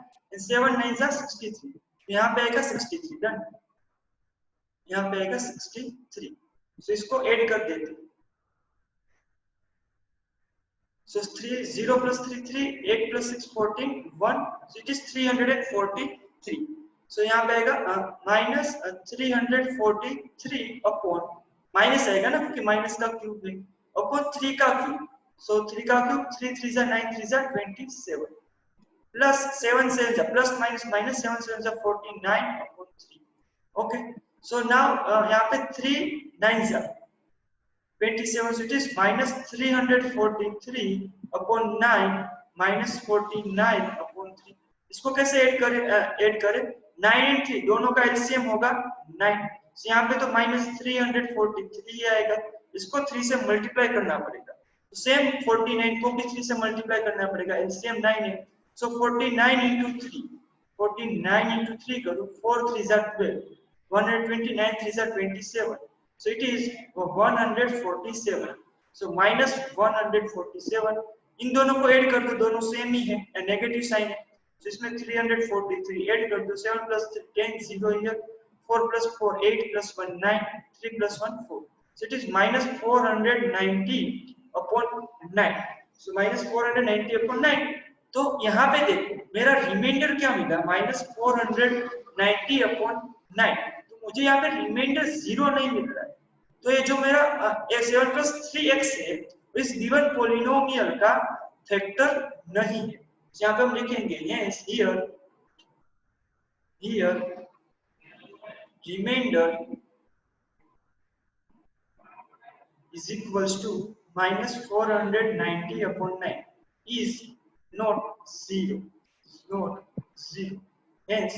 7 9 जा 63, यहाँ पे आएगा 63। डन, यहाँ पे आएगा 63। सो इसको ऐड कर देते हैं। सो 3 0 plus 3 3, 8 plus 6 14 1, so it is 343। सो यहाँ पे आएगा माइनस 343 अपॉन माइनस आएगा ना, क्योंकि माइनस का क्यूब है, अपॉन 3 का क्यूब। सो 3 का क्यूब 3 3 जा 9 3 जा 27 प्लस 7 7 जा प्लस माइनस माइनस 7 7 जा 49 अपॉन 3। ओके, सो नाउ यहाँ पे 3 9 जा 27, so it is minus 343 upon 9 minus 49 upon 3। इसको कैसे ऐड करें 9 and 3 दोनों का एलसीएम होगा 9, so यहाँ पे तो minus 343 आएगा, इसको 3 से मल्टीप्लाई करना पड़ेगा, तो सेम 49 को भी 3 से मल्टीप्लाई करना पड़ेगा, एलसीएम 9 है, so 49 into 3 49 into 3 करो 4 3 are 12 129 3 are 27, so it is 147, so minus 147। इन दोनों को ऐड कर दो, दोनों सेम ही है, नेगेटिव साइन है, तो इसमें 343 ऐड कर दो, 7 plus 10 0 here, 4 plus 4 8 plus 1 9 3 plus 1 4, so it is minus 490 upon 9, so minus 490 upon 9। तो यहाँ पे देखो मेरा रिमाइंडर क्या मिला माइनस 490 अपॉन 9, तो मुझे यहाँ पे रिमाइंडर 0 नहीं मिल रहा है, तो ये जो मेरा 7 plus 3x है इस गिवन पॉलिनोमियल का फैक्टर नहीं है, तो यहाँ पे हम लिखेंगे yes here remainder is equals to minus 490 upon 9 is not 0, hence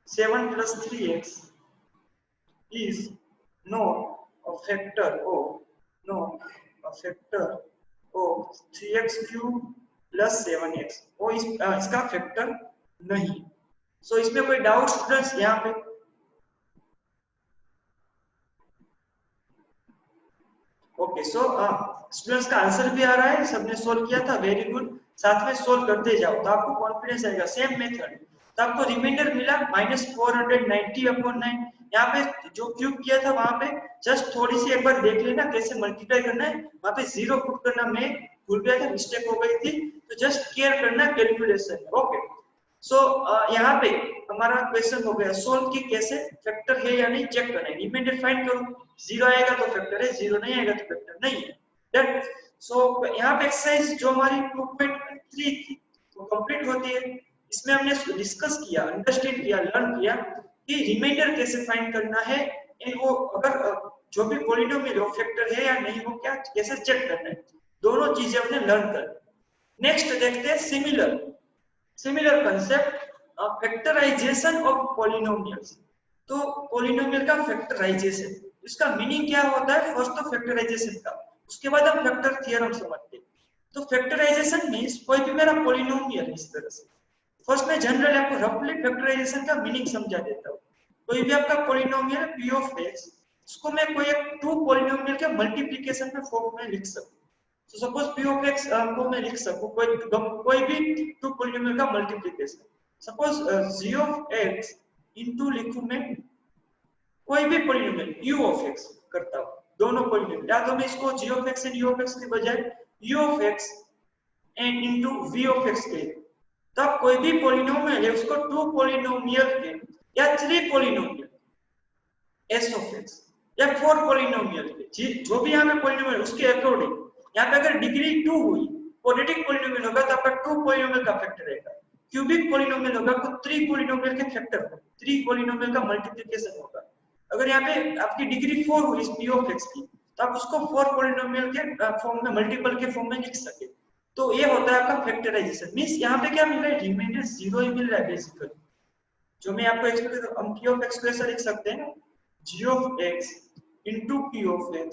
7 plus 3x is not a factor of 3x cube plus 7x, वो इसका फैक्टर नहीं। सो इसमें कोई डाउट स्टूडेंट्स यहाँ पे? ओके, सो स्टूडेंट्स का आंसर भी आ रहा है, सबने सोल्व किया था, वेरी गुड, साथ में सोल्व करते जाओ तो आपको कॉन्फिडेंस आएगा। सेम मेथड, तो आपको रिमाइंडर मिला माइनस 490 अपॉन 9, यहाँ पे जो क्यूब किया था वहां पे जस्ट थोड़ी सी एक बार देख लेना कैसे मल्टीप्लाई करना है, वहां पे 0 पुट करना मैं भूल गया था, मिस्टेक हो गई थी, तो जस्ट केयर करना कैलकुलेशन। ओके, सो यहाँ पे हमारा क्वेश्चन हो गया सोल्व की कैसे फैक्टर है या नहीं चेक करना है, रिमाइंडर फाइंड करो, 0 आएगा तो फैक्टर है, 0 नहीं आएगा तो फैक्टर नहीं है। दैट सो यहाँ पे एक्सरसाइज जो हमारी 2.3 थी वो कंप्लीट होती है। इसमें हमने डिस्कस किया, अंडरस्टैंड किया, लर्न किया कि रिमाइंडर कैसे फाइंड करना है, एंड वो अगर जो भी पॉलिनोमियल हो फैक्टर है या नहीं वो क्या कैसे चेक करना है, दोनों चीजें हमने लर्न कर। नेक्स्ट देखते हैं similar concept factorization of polynomials. तो पॉलिनोमियल का फैक्टराइजेशन, इसका मीनिंग क्या होता है, फर्स्ट तो फैक्टराइजेशन का, उसके बाद हम फैक्टर थ्योरम समझते हैं। तो फैक्टराइजेशन मींस कोई भी मेरा पॉलिनोमियल है, इस तरह से फर्स्ट में जनरल आपको रफली फैक्टराइजेशन का मीनिंग समझा देता हूँ। कोई भी आपका पॉलिनोमियल p ऑफ x, उसको मैं कोई एक टू पॉलिनोमियल के मल्टीप्लिकेशन में फॉर्म में लिख सकूं। तो सपोज p ऑफ x को मैं लिख सकूं कोई भी टू पॉलिनोमियल का multiplication, suppose g of x into लिखूं मैं कोई भी पॉलिनोमियल u ऑफ x करता हूं, दोनों पॉलिनोमियल, या तो मैं इसको g of x and u of x के बजाय u of x and into v of x के, तब कोई भी पॉलिनोमियल है उसको टू पॉलिनोमियल के या three polynomial s of x या फोर पॉलिनोमियल के, जो भी यहाँ पे पॉलिनोमियल उसके अकॉर्डिंग, यहाँ पे अगर डिग्री 2 हुई क्वाड्रेटिक पॉलिनोमियल होगा तो आपका टू पॉलिनोमियल का फैक्टर रहेगा, क्यूबिक पॉलिनोमियल होगा तो थ्री पॉलिनोमियल के फैक्टर, थ्री पॉलिनोमियल का मल्टीप्लिकेशन होगा। अगर यहाँ पे आपकी डिग्री 4 हुई इस p ऑफ x की तो आप उसको फोर पॉलिनोमियल के फॉर्म में मल्टीपल के फॉर्म में लिख सके, तो ये होता है आपका फैक्टराइजेशन। मींस यहाँ पे क्या मिल रहा है, रिमाइंडर 0 ही मिल रहा है बेसिकली, जो मैं आपको एक्सप्लेन कर, हम p ऑफ x को ऐसा लिख सकते हैं ना, g of x into p of x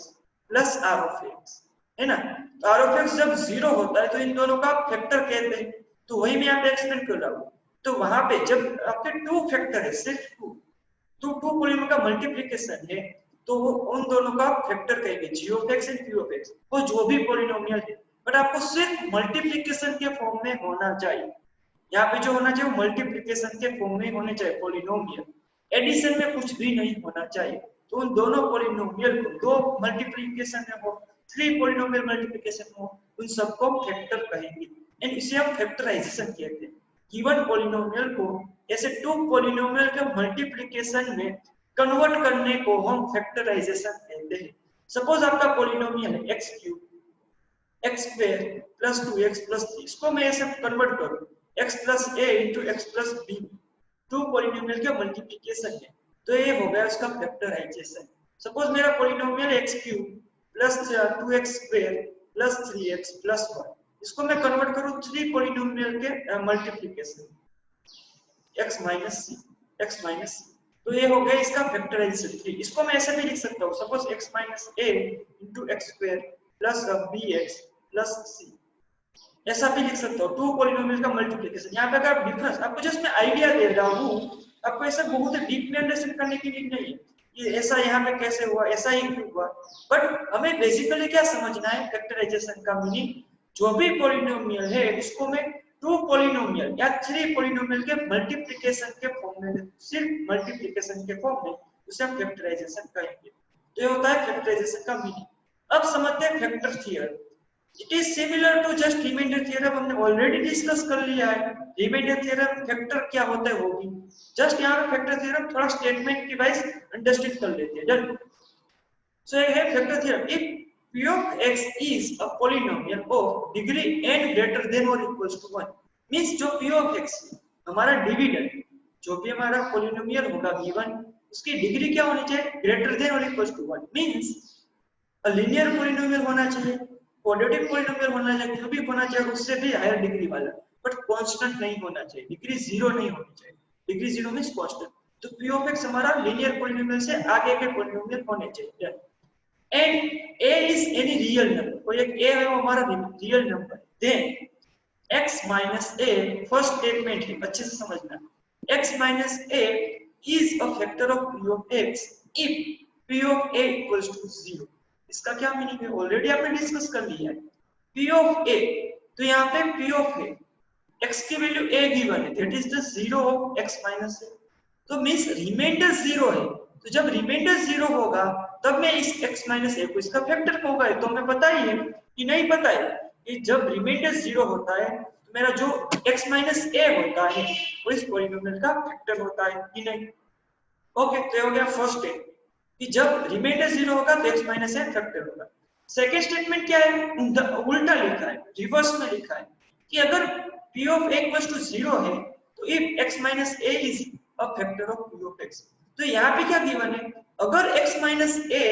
plus r of x, है ना। तो r ऑफ x जब 0 होता है तो इन दोनों का फैक्टर कहते हैं, तो वही मैं यहाँ पे एक्सप्लेन कर रहा हूँ। तो वहां पे जब आपके टू फैक्टर है, सिर्फ टू पॉलिनोमियल का मल्टीप्लिकेशन है, तो वो उन दोनों का फैक्टर कहेंगे, g of x and p of x, वो जो भी पॉलिनोमियल है, बट आपको सिर्फ मल्टीप्लिकेशन के फॉर्म में होना चाहिए। यहाँ पे जो होना चाहिए वो मल्टीप्लिकेशन के फॉर्म में होने चाहिए पॉलिनोमियल, एडिशन में कुछ भी नहीं होना चाहिए। तो उन दोनों पॉलिनोमियल को दो मल्टीप्लिकेशन में हो, थ्री पॉलिनोमियल मल्टीप्लिकेशन हो, उन सबको फैक्टर कहेंगे, एंड इसे हम फैक्टराइजेशन कहते हैं। गिवन पॉलिनोमियल को ऐसे टू पॉलिनोमियल के मल्टीप्लिकेशन में कन्वर्ट करने को हम फैक्टराइजेशन कहते हैं। सपोज आपका पॉलिनोमियल है x cube x square plus 2x plus 3, इसको मैं ऐसे कन्वर्ट करूं x plus a into x plus b, two polynomial के मल्टीप्लिकेशन है, तो ये हो गया उसका फैक्टराइजेशन। सपोज मेरा polynomial x cube plus 2x square plus 3x plus 1, इसको मैं कन्वर्ट करूं थ्री पॉलिनोमियल के मल्टीप्लिकेशन x माइनस c, तो ये हो गया इसका फैक्टराइजेशन 3। इसको मैं ऐसे भी लिख सकता हूं, suppose x minus a into x square plus bx plus c, ऐसा भी लिख सकता हूं, टू पॉलिनोमियल का मल्टीप्लिकेशन। यहाँ पे अगर डिफरेंस आपको जस्ट मैं आइडिया दे रहा हूँ, आपको ऐसा बहुत डीप में अंडरस्टैंड करने की नीड नहीं है ये ऐसा यहाँ पे कैसे हुआ, ऐसा ही क्यों हुआ, बट हमें बेसिकली क्या समझना है फैक्टराइजेशन का मीनिंग। जो भी पॉलिनोमियल है उसको मैं टू पॉलिनोमियल या थ्री पॉलिनोमियल के मल्टीप्लिकेशन के फॉर्म में, सिर्फ मल्टीप्लिकेशन के फॉर्म में उसे हम फैक्टराइजेशन कहेंगे। तो ये होता है फैक्टराइजेशन का मीनिंग। अब समझते हैं factor theorem. It is similar to just remainder theorem, हमने ऑलरेडी डिस्कस कर लिया है। रिमाइंडर थ्योरम फैक्टर क्या होता है वो भी जस्ट यहाँ पे फैक्टर थ्योरम थोड़ा स्टेटमेंट की वाइज अंडरस्टैंड कर लेते हैं। डन। सो ये है factor theorem. If p of x is a polynomial of degree n greater than or equals to 1, means जो p of x हमारा डिविडेंड, जो भी हमारा पॉलिनोमियल होगा गिवन, उसकी डिग्री क्या होनी चाहिए, ग्रेटर देन और equals to 1, means a linear polynomial होना चाहिए, क्वाड्रेटिक पॉलिनोमियल होना चाहिए, क्यूबिक होना चाहिए, उससे भी हायर डिग्री वाला, बट कांस्टेंट नहीं होना चाहिए, डिग्री 0 नहीं होनी चाहिए। Degree 0 means constant. तो p of x हमारा लीनियर पॉलिनोमियल से आगे के पॉलिनोमियल होने चाहिए। And a is any real number, कोई एक a है वो हमारा real number, then x minus a first statement है, अच्छे से समझना, x minus a is a factor of p of x if p of a equals to 0। इसका क्या मीनिंग है, ऑलरेडी आपने डिस्कस कर लिया है। p of a, तो यहाँ पे p of a, x की वैल्यू a गिवन है, that is the 0 of x minus a, तो मींस रिमाइंडर 0 है। तो जब रिमाइंडर 0 होगा तब मैं इस x माइनस a को इसका फैक्टर कहूंगा। तो हमें पता ही है कि नहीं पता है कि जब रिमाइंडर 0 होता है तो मेरा जो x माइनस a होता है वो इस पॉलिनोमियल का फैक्टर होता है कि नहीं। ओके, तो हो गया फर्स्ट स्टेटमेंट कि जब रिमाइंडर 0 होगा तो x माइनस a फैक्टर होगा। सेकंड स्टेटमेंट क्या है, उल्टा लिखा है, रिवर्स में लिखा है कि अगर p of a equals to 0 है तो if x minus a is a factor of p of x, तो यहाँ पे क्या गिवन है, अगर x minus a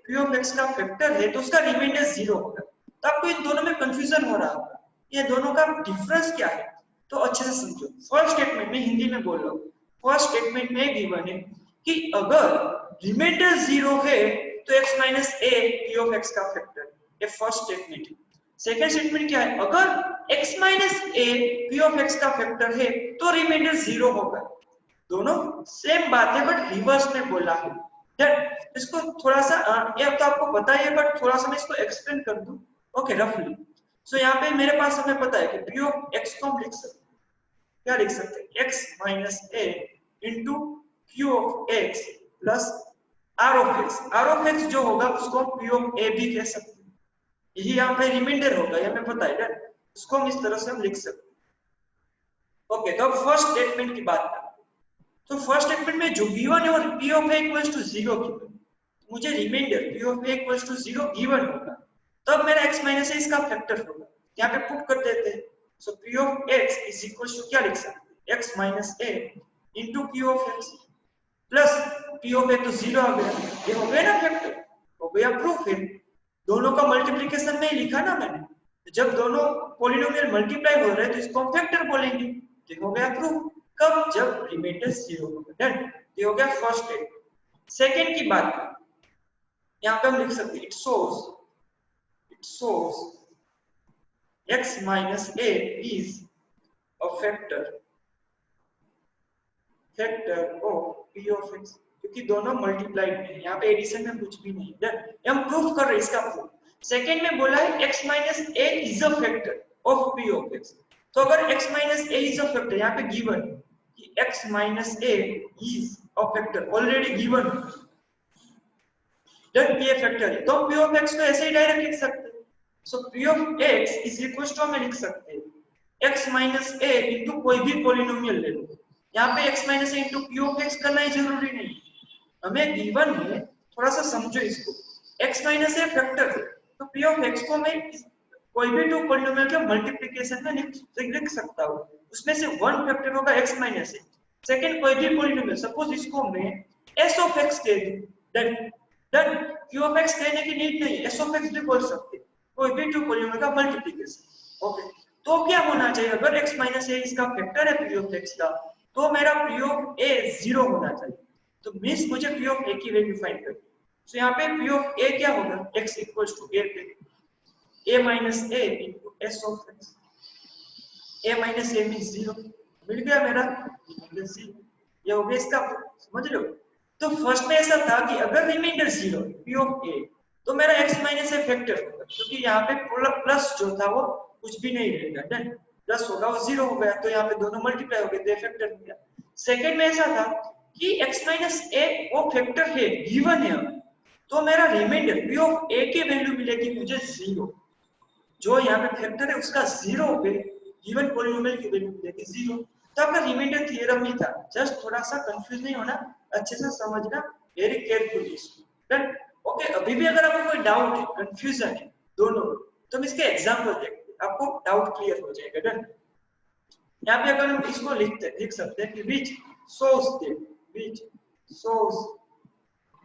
p of x का फैक्टर है तो उसका रिमाइंडर 0 होगा। तो आपको इन दोनों में कंफ्यूजन हो रहा होगा, ये दोनों का डिफरेंस क्या है, तो अच्छे से समझो। फर्स्ट स्टेटमेंट में हिंदी में बोल रहा हूँ, फर्स्ट स्टेटमेंट में गिवन है कि अगर रिमाइंडर 0 है तो x minus a p of x का फैक्टर, ये फर्स्ट स्टेटमेंट है। सेकंड स्टेटमेंट क्या है, अगर x minus a p of x का फैक्टर है तो रिमाइंडर 0 होगा। दोनों सेम बात है बट रिवर्स में बोला है। इसको थोड़ा सा ये तो आपको पता ही है बट थोड़ा सा मैं इसको एक्सप्लेन कर दूं। ओके, रफली। सो यहाँ पे मेरे पास हमें पता है कि p of x को हम लिख सकते हैं, क्या लिख सकते हैं, x minus a into q of x plus r of x। r of x जो होगा उसको हम p of a भी कह सकते हैं, यही यहाँ पे रिमाइंडर होगा, ये हमें पता है। उसको हम इस तरह से हम लिख सकते हैं। ओके, तो अब फर्स्ट स्टेटमेंट की बात करें तो फर्स्ट स्टेटमेंट में जो गिवन है और p of a equals to 0 given, मुझे remainder p of a equals to 0 given होगा, तब मेरा x minus a इसका फैक्टर होगा। यहाँ पे पुट कर देते हैं। सो p of x is equals to क्या लिख सकते हैं, x minus a into p of x plus p of a तो 0 आ गया, ये हो गया ना फैक्टर, हो गया प्रूफ है। दोनों का मल्टीप्लिकेशन में ही लिखा ना मैंने, जब दोनों पॉलिनोमियल मल्टीप्लाई हो रहे हैं तो इसको हम फैक्टर बोलेंगे, ये हो गया प्रूफ। कब, जब रिमाइंडर 0 होगा। डन, ये हो गया फर्स्ट स्टेट। सेकंड की बात यहाँ पे हम लिख सकते हैं, it shows x minus a is a factor of p of x, क्योंकि दोनों मल्टीप्लाइड है, यहाँ पे एडिशन में कुछ भी नहीं। डन, हम प्रूफ कर रहे हैं इसका प्रूफ। सेकंड में बोला है x minus a is a factor of p of x, तो अगर x minus a is a factor, यहाँ पे गिवन कि x minus a is a factor already given, done, ये फैक्टर है, तो हम p of x को ऐसे ही डायरेक्ट लिख सकते हैं। सो p of x is equals to हमें लिख सकते हैं x माइनस a इंटू कोई भी पॉलिनोमियल ले लो। यहाँ पे x minus a into p of x करना ही जरूरी नहीं, हमें गिवन है, थोड़ा सा समझो इसको। x माइनस a फैक्टर है, तो p ऑफ x को मैं कोई भी टू पॉलिनोमियल के मल्टीप्लिकेशन में लिख सकता हूँ, उसमें से वन फैक्टर होगा x माइनस a। सेकंड कोई भी पॉलिनोमियल, सपोज इसको मैं s ऑफ x कह दूं, देन q ऑफ x कहने की नीड नहीं, s ऑफ x भी बोल सकते, कोई भी टू पॉलिनोमियल का मल्टीप्लिकेशन। ओके, तो क्या होना चाहिए, अगर x माइनस a इसका फैक्टर है p ऑफ x का, तो मेरा p ऑफ a 0 होना चाहिए। तो मींस मुझे p ऑफ a की वैल्यू फाइंड करनी है। तो यहाँ पे p ऑफ a क्या होगा, x इक्वल्स टू a पे a minus a into s of x, a minus a means 0, मिल गया मेरा रिमाइंडर 0, ये हो गया इसका, समझ लो। तो फर्स्ट में ऐसा था कि अगर रिमाइंडर 0 p ऑफ a, तो मेरा x माइनस a फैक्टर होगा, क्योंकि यहाँ पे प्लस जो था वो कुछ भी नहीं रहेगा, डन, प्लस होगा वो 0 हो गया, तो यहाँ पे दोनों मल्टीप्लाई हो गए, तो फैक्टर हो गया। सेकंड में ऐसा था कि x माइनस a वो फैक्टर है, गिवन है, तो मेरा रिमाइंडर p ऑफ a की वैल्यू मिलेगी मुझे 0, जो यहाँ पे फैक्टर है उसका 0 पे गिवन पॉलिनोमियल की वैल्यू मिलेगी 0। तो आपका रिमाइंडर थ्योरम नहीं था, जस्ट थोड़ा सा कंफ्यूज नहीं होना, अच्छे से समझना, वेरी केयरफुली इसको, डन। ओके, अभी भी अगर आपको कोई डाउट है, कंफ्यूजन है दोनों, तो हम इसके एग्जांपल देखते हैं, आपको डाउट क्लियर हो जाएगा, डन। यहाँ पे अगर हम इसको लिख सकते हैं कि which shows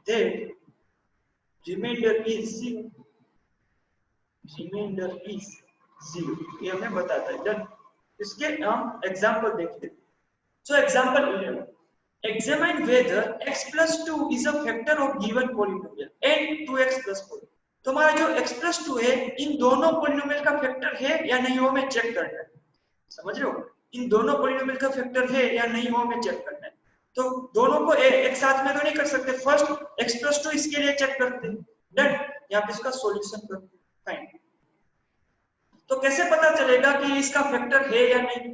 that remainder is 0, remainder is 0, ये हमें बताता है, डन। इसके हम एग्जांपल देखते हैं। So example 11, examine whether x plus 2 is a factor of given polynomial and 2x plus 4। तो हमारा जो x plus 2 है, इन दोनों पॉलिनोमियल का फैक्टर है या नहीं वो हमें चेक करना है, समझ रहे हो, इन दोनों पॉलिनोमियल का फैक्टर है या नहीं वो हमें चेक करना है। तो दोनों को एक साथ में तो नहीं कर सकते, फर्स्ट x plus 2 इसके लिए चेक करते हैं, डन। यहाँ पे इसका सॉल्यूशन करते हैं, फाइन। तो कैसे पता चलेगा कि इसका फैक्टर है या नहीं,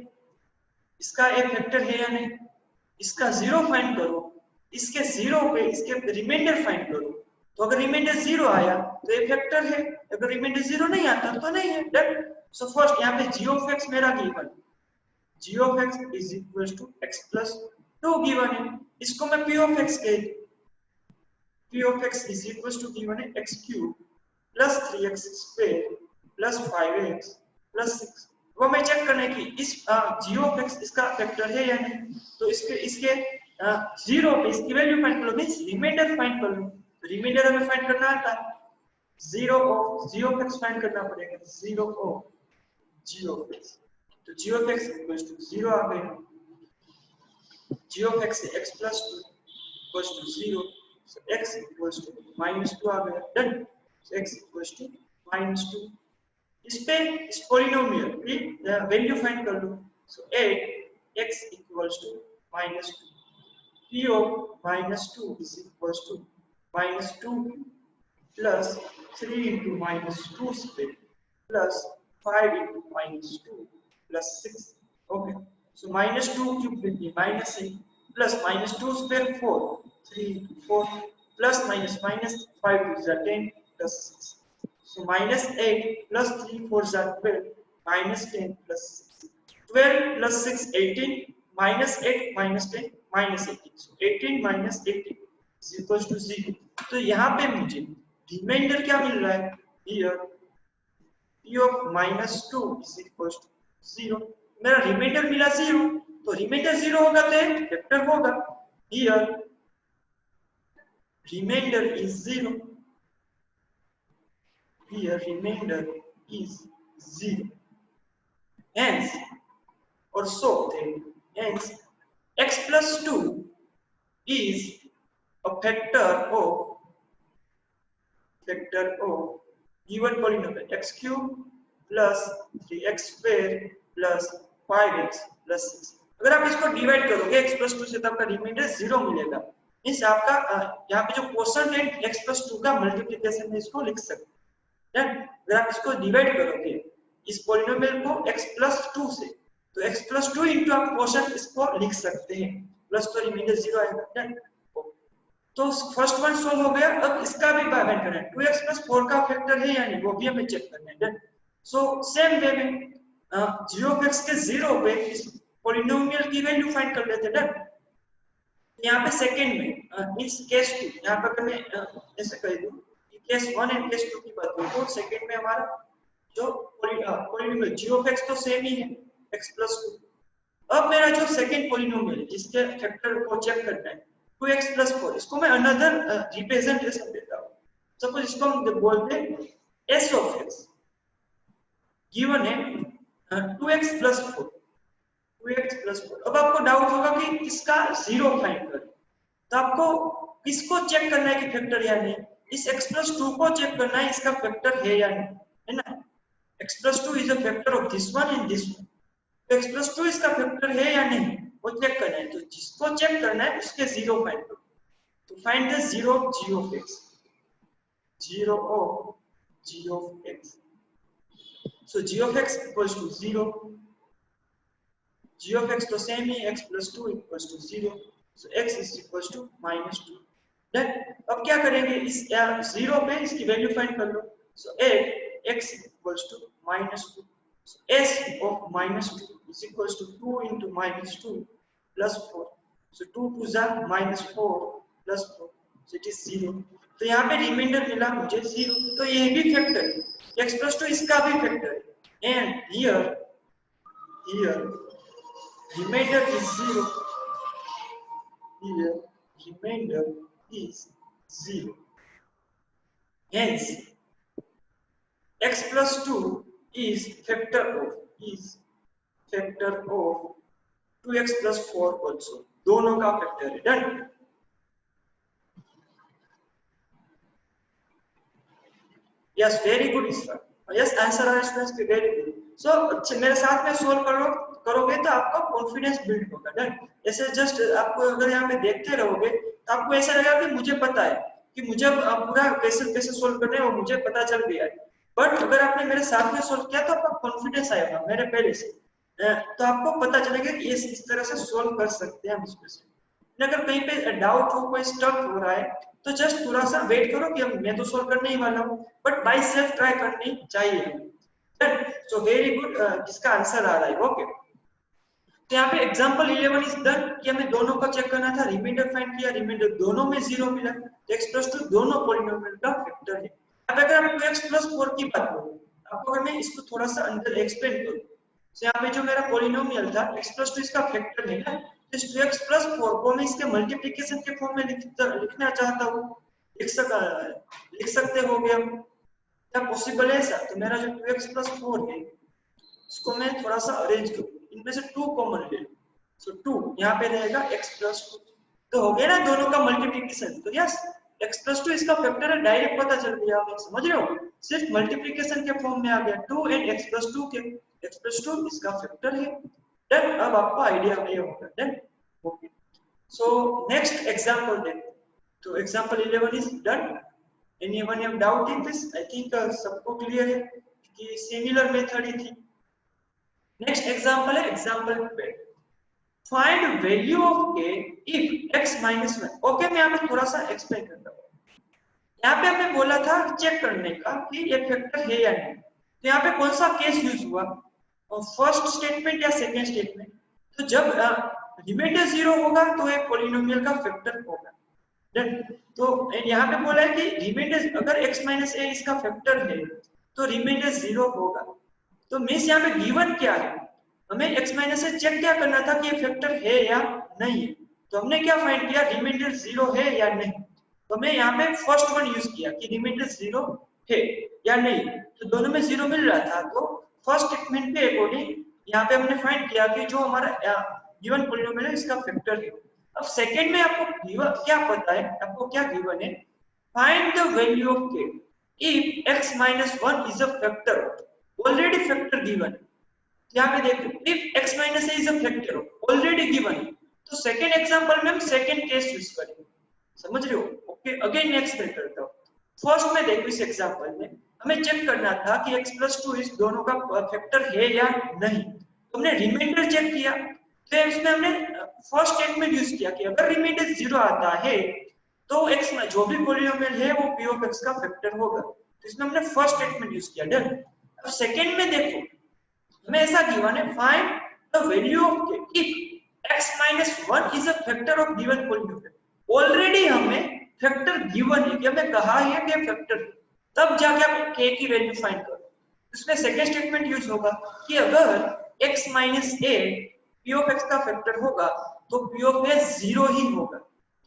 इसका एक फैक्टर है या नहीं, इसका 0 फाइंड करो, इसके 0 पे इसके रिमाइंडर फाइंड करो, तो अगर रिमाइंडर 0 आया तो ये फैक्टर है, अगर रिमाइंडर 0 नहीं आता तो नहीं है, डन। सो फर्स्ट यहाँ पे g ऑफ x मेरा given, g of x is equal to x plus 2 given है, इसको मैं p ऑफ x कह दूं, p of x is equal to given है x cube plus 3x square plus 5x plus 6। वो हमें check करना है कि इस g ऑफ x इसका फैक्टर है या नहीं, तो इसके 0 पे इसकी वैल्यू फाइंड करो, मींस रिमाइंडर फाइंड कर लो। तो रिमाइंडर हमें फाइंड करना आता है, 0 of g of x find करना पड़ेगा, 0 ऑफ g ऑफ x, तो g of x equals to 0 आ गया, g ऑफ x से x plus 2 equals to 0, so x equals to -2 आ गया, done. So x equals to -2, इस पे इस पॉलिनोमियल की वैल्यू फाइंड कर लो, so 8x equals to -2, p of -2 is equals to -2 plus 3 into -2 square plus 5 into -2 plus 6। Okay, so -2 cube will be -8 plus -2 square 4, 3 into 4 plus minus 5 to 10 plus 6। So -8 plus 3 4s are 12, -10 plus 6, 12 plus 6 18, -8 -10 -18, so 18 minus 18 is equals to 0। तो यहाँ पे मुझे reminder क्या मिल रहा है, here p of -2 is equals to 0। मेरा reminder मिला 0, तो रिमाइंडर 0 होगा तो एक फैक्टर होगा, here remainder is 0, here remainder is 0, hence or so then hence x plus 2 is a factor of given polynomial x cube plus 3x square plus 5x plus 6। अगर आप इसको डिवाइड करोगे x plus 2 से तो आपका reminder 0 मिलेगा, means आपका यहाँ पे जो क्वोशंट है x plus 2 का मल्टीप्लिकेशन में इसको लिख सकते हैं। अगर आप इसको डिवाइड करोगे इस पॉलिनोमियल को x plus 2 से, तो x plus 2 इंटू आप क्वोशंट इसको लिख सकते हैं, प्लस तो रिमाइंडर 0 आएगा। तो फर्स्ट वन सॉल्व हो गया, अब इसका भी फाइंड करना है, 2x plus 4 का फैक्टर है या नहीं वो भी हमें चेक करना है। सो सेम वे में g ऑफ x के 0 पे इस पॉलिनोमियल की वैल्यू फाइंड कर लेते हैं। डन। यहाँ पे सेकंड में इस केस 2, यहाँ पे अगर मैं ऐसे कह दूं कि केस 1 एंड केस 2 की बात करूं तो सेकंड में हमारा जो पॉलिनोमियल g ऑफ x तो सेम ही है x + 2। अब मेरा जो सेकंड पॉलिनोमियल जिसके फैक्टर को चेक करना है 2x + 4, इसको मैं अनदर रिप्रेजेंटेशन देता हूं। सपोज इसको हम बोलते हैं s ऑफ x गिवन है 2x + 4, 2x + 4। अब आपको डाउट होगा कि इसका 0 फाइंड करें, तो आपको किसको चेक करना है कि फैक्टर या नहीं? इस x + 2 को चेक करना है इसका फैक्टर है या नहीं, है ना? x + 2 is a factor of this one and this one, तो x + 2 इसका फैक्टर है या नहीं वो चेक करना है। तो जिसको चेक करना है उसके 0 फाइंड करो। तो find the 0 of g of x, 0 of g of x। So g of x equals to 0, g of x तो same he x + 2 equals to 0, so x is equals to -2। Then अब क्या करेंगे, इस 0 पे इसकी value find कर लो। So x equals to -2, so s of -2 is equals to 2 into -2 plus 4, so 2 2 जा -4 plus 4, so it is 0। तो यहाँ पे रिमाइंडर मिला मुझे 0, तो ये भी फैक्टर है, x + 2 इसका भी फैक्टर है। And here remainder is 0, here remainder is 0, hence x + 2 is factor of 2x + 4 also, दोनों का फैक्टर है। डन। यस वेरी गुड इसका, यस आंसर आर स्टूडेंट्स के वेरी गुड। सो मेरे साथ में सोल्व करोगे तो आपका कॉन्फिडेंस बिल्ड होगा। डन। ऐसे जस्ट आपको अगर यहाँ पे देखते रहोगे तो आपको ऐसा लगेगा कि मुझे पता है कि मुझे पूरा कैसे सोल्व करना है वो मुझे पता चल गया है। बट अगर आपने मेरे साथ में सोल्व किया तो आपका कॉन्फिडेंस आएगा मेरे पहले से, तो आपको पता चलेगा कि इस तरह से सोल्व कर सकते हैं हम इसमें से। अगर कहीं पे डाउट हो, कोई स्टक हो रहा है तो जस्ट थोड़ा सा वेट करो कि मैं तो सोल्व करने ही वाला हूँ, बट बाय सेल्फ ट्राई करनी चाहिए। सो वेरी गुड, इसका आंसर आ रहा है। ओके, तो यहाँ पे एग्जांपल 11 इज डन कि हमें दोनों का चेक करना था, रिमाइंडर फाइंड किया, रिमाइंडर दोनों में 0 मिला, तो x + 2 दोनों पॉलिनोमियल का फैक्टर है। अब अगर हम 2x + 4 की बात करूं, आपको अगर मैं इसको थोड़ा सा अंदर एक्सप्लेन करूं, तो यहाँ पे जो मेरा पॉलिनोमियल था x + 2 इसका फैक्टर है ना, इस 2x + 4 को मैं इसके मल्टीप्लिकेशन के फॉर्म में लिखना चाहता हूँ, लिख सकते हो गया, क्या पॉसिबल है ऐसा? तो मेरा जो 2x + 4 है इसको मैं थोड़ा सा अरेंज करूँ, इनमें से 2 कॉमन ले लूं, सो 2 यहाँ पे रहेगा x + 2, तो हो गया ना दोनों का मल्टीप्लिकेशन। तो यस x + 2 इसका फैक्टर है, डायरेक्ट पता चल गया, आप समझ रहे हो, सिर्फ मल्टीप्लिकेशन के फॉर्म में आ गया 2 एंड x + 2 के, x + 2 इसका फैक्टर है। डन। अब आपको आइडिया नहीं होगा। Done. Okay, so next example देखते हैं। तो example 11 is done. Anyone have doubt in this? I think सबको क्लियर है कि सिमिलर मेथड ही थी। नेक्स्ट एग्जांपल है example 12, find value of k if x - 1। Okay, मैं यहाँ पे थोड़ा सा एक्सप्लेन करता हूँ। यहाँ पे हमने बोला था चेक करने का कि ये फैक्टर है या नहीं, तो यहाँ पे कौन सा केस यूज हुआ, फर्स्ट स्टेटमेंट या सेकंड स्टेटमेंट? तो जब रिमाइंडर 0 होगा तो एक पॉलिनोमियल का फैक्टर होगा। डन। तो यहाँ पे बोला है कि रिमाइंडर अगर x - a इसका फैक्टर है तो रिमाइंडर 0 होगा। तो मींस यहाँ पे गिवन क्या है, हमें x - a चेक क्या करना था कि ये फैक्टर है या नहीं है। तो हमने क्या फाइंड किया, रिमाइंडर 0 है या नहीं। तो मैं यहाँ पे फर्स्ट वन यूज किया कि रिमाइंडर 0 है या नहीं, तो दोनों में 0 मिल रहा था, तो फर्स्ट स्टेटमेंट के अकॉर्डिंग यहाँ पे हमने फाइंड किया कि जो हमारा गिवन पॉलिनोमियल है इसका फैक्टर है। अब सेकंड में आपको गिवन क्या पता है, आपको क्या गिवन है, find the value of k if x - 1 is a factor, already factor given है। यहाँ पे देखो if x - a is a factor already given, तो सेकंड एग्जांपल में हम सेकंड केस यूज करेंगे, समझ रहे हो। ओके, अगेन एक्सप्लेन करता हूँ। फर्स्ट में देखो इस एग्जांपल में हमें चेक करना था कि x + 2 इस दोनों का फैक्टर है या नहीं, तो हमने रिमाइंडर चेक किया, तो इसमें हमने फर्स्ट स्टेटमेंट यूज किया कि अगर रिमाइंडर 0 आता है तो x में जो भी पॉलिनोमियल है वो p of x का फैक्टर होगा, तो इसमें हमने फर्स्ट स्टेटमेंट यूज किया। डन। अब सेकंड में देखो हमें ऐसा गिवन है, find the value of if x minus 1 is a factor of given polynomial. Already हमें फैक्टर गिवन है कि हमें कहा है कि फैक्टर, तब जाके आप k की वैल्यू फाइंड करो। इसमें सेकंड स्टेटमेंट यूज होगा कि अगर x minus a p of x का फैक्टर होगा तो p of a 0 ही होगा।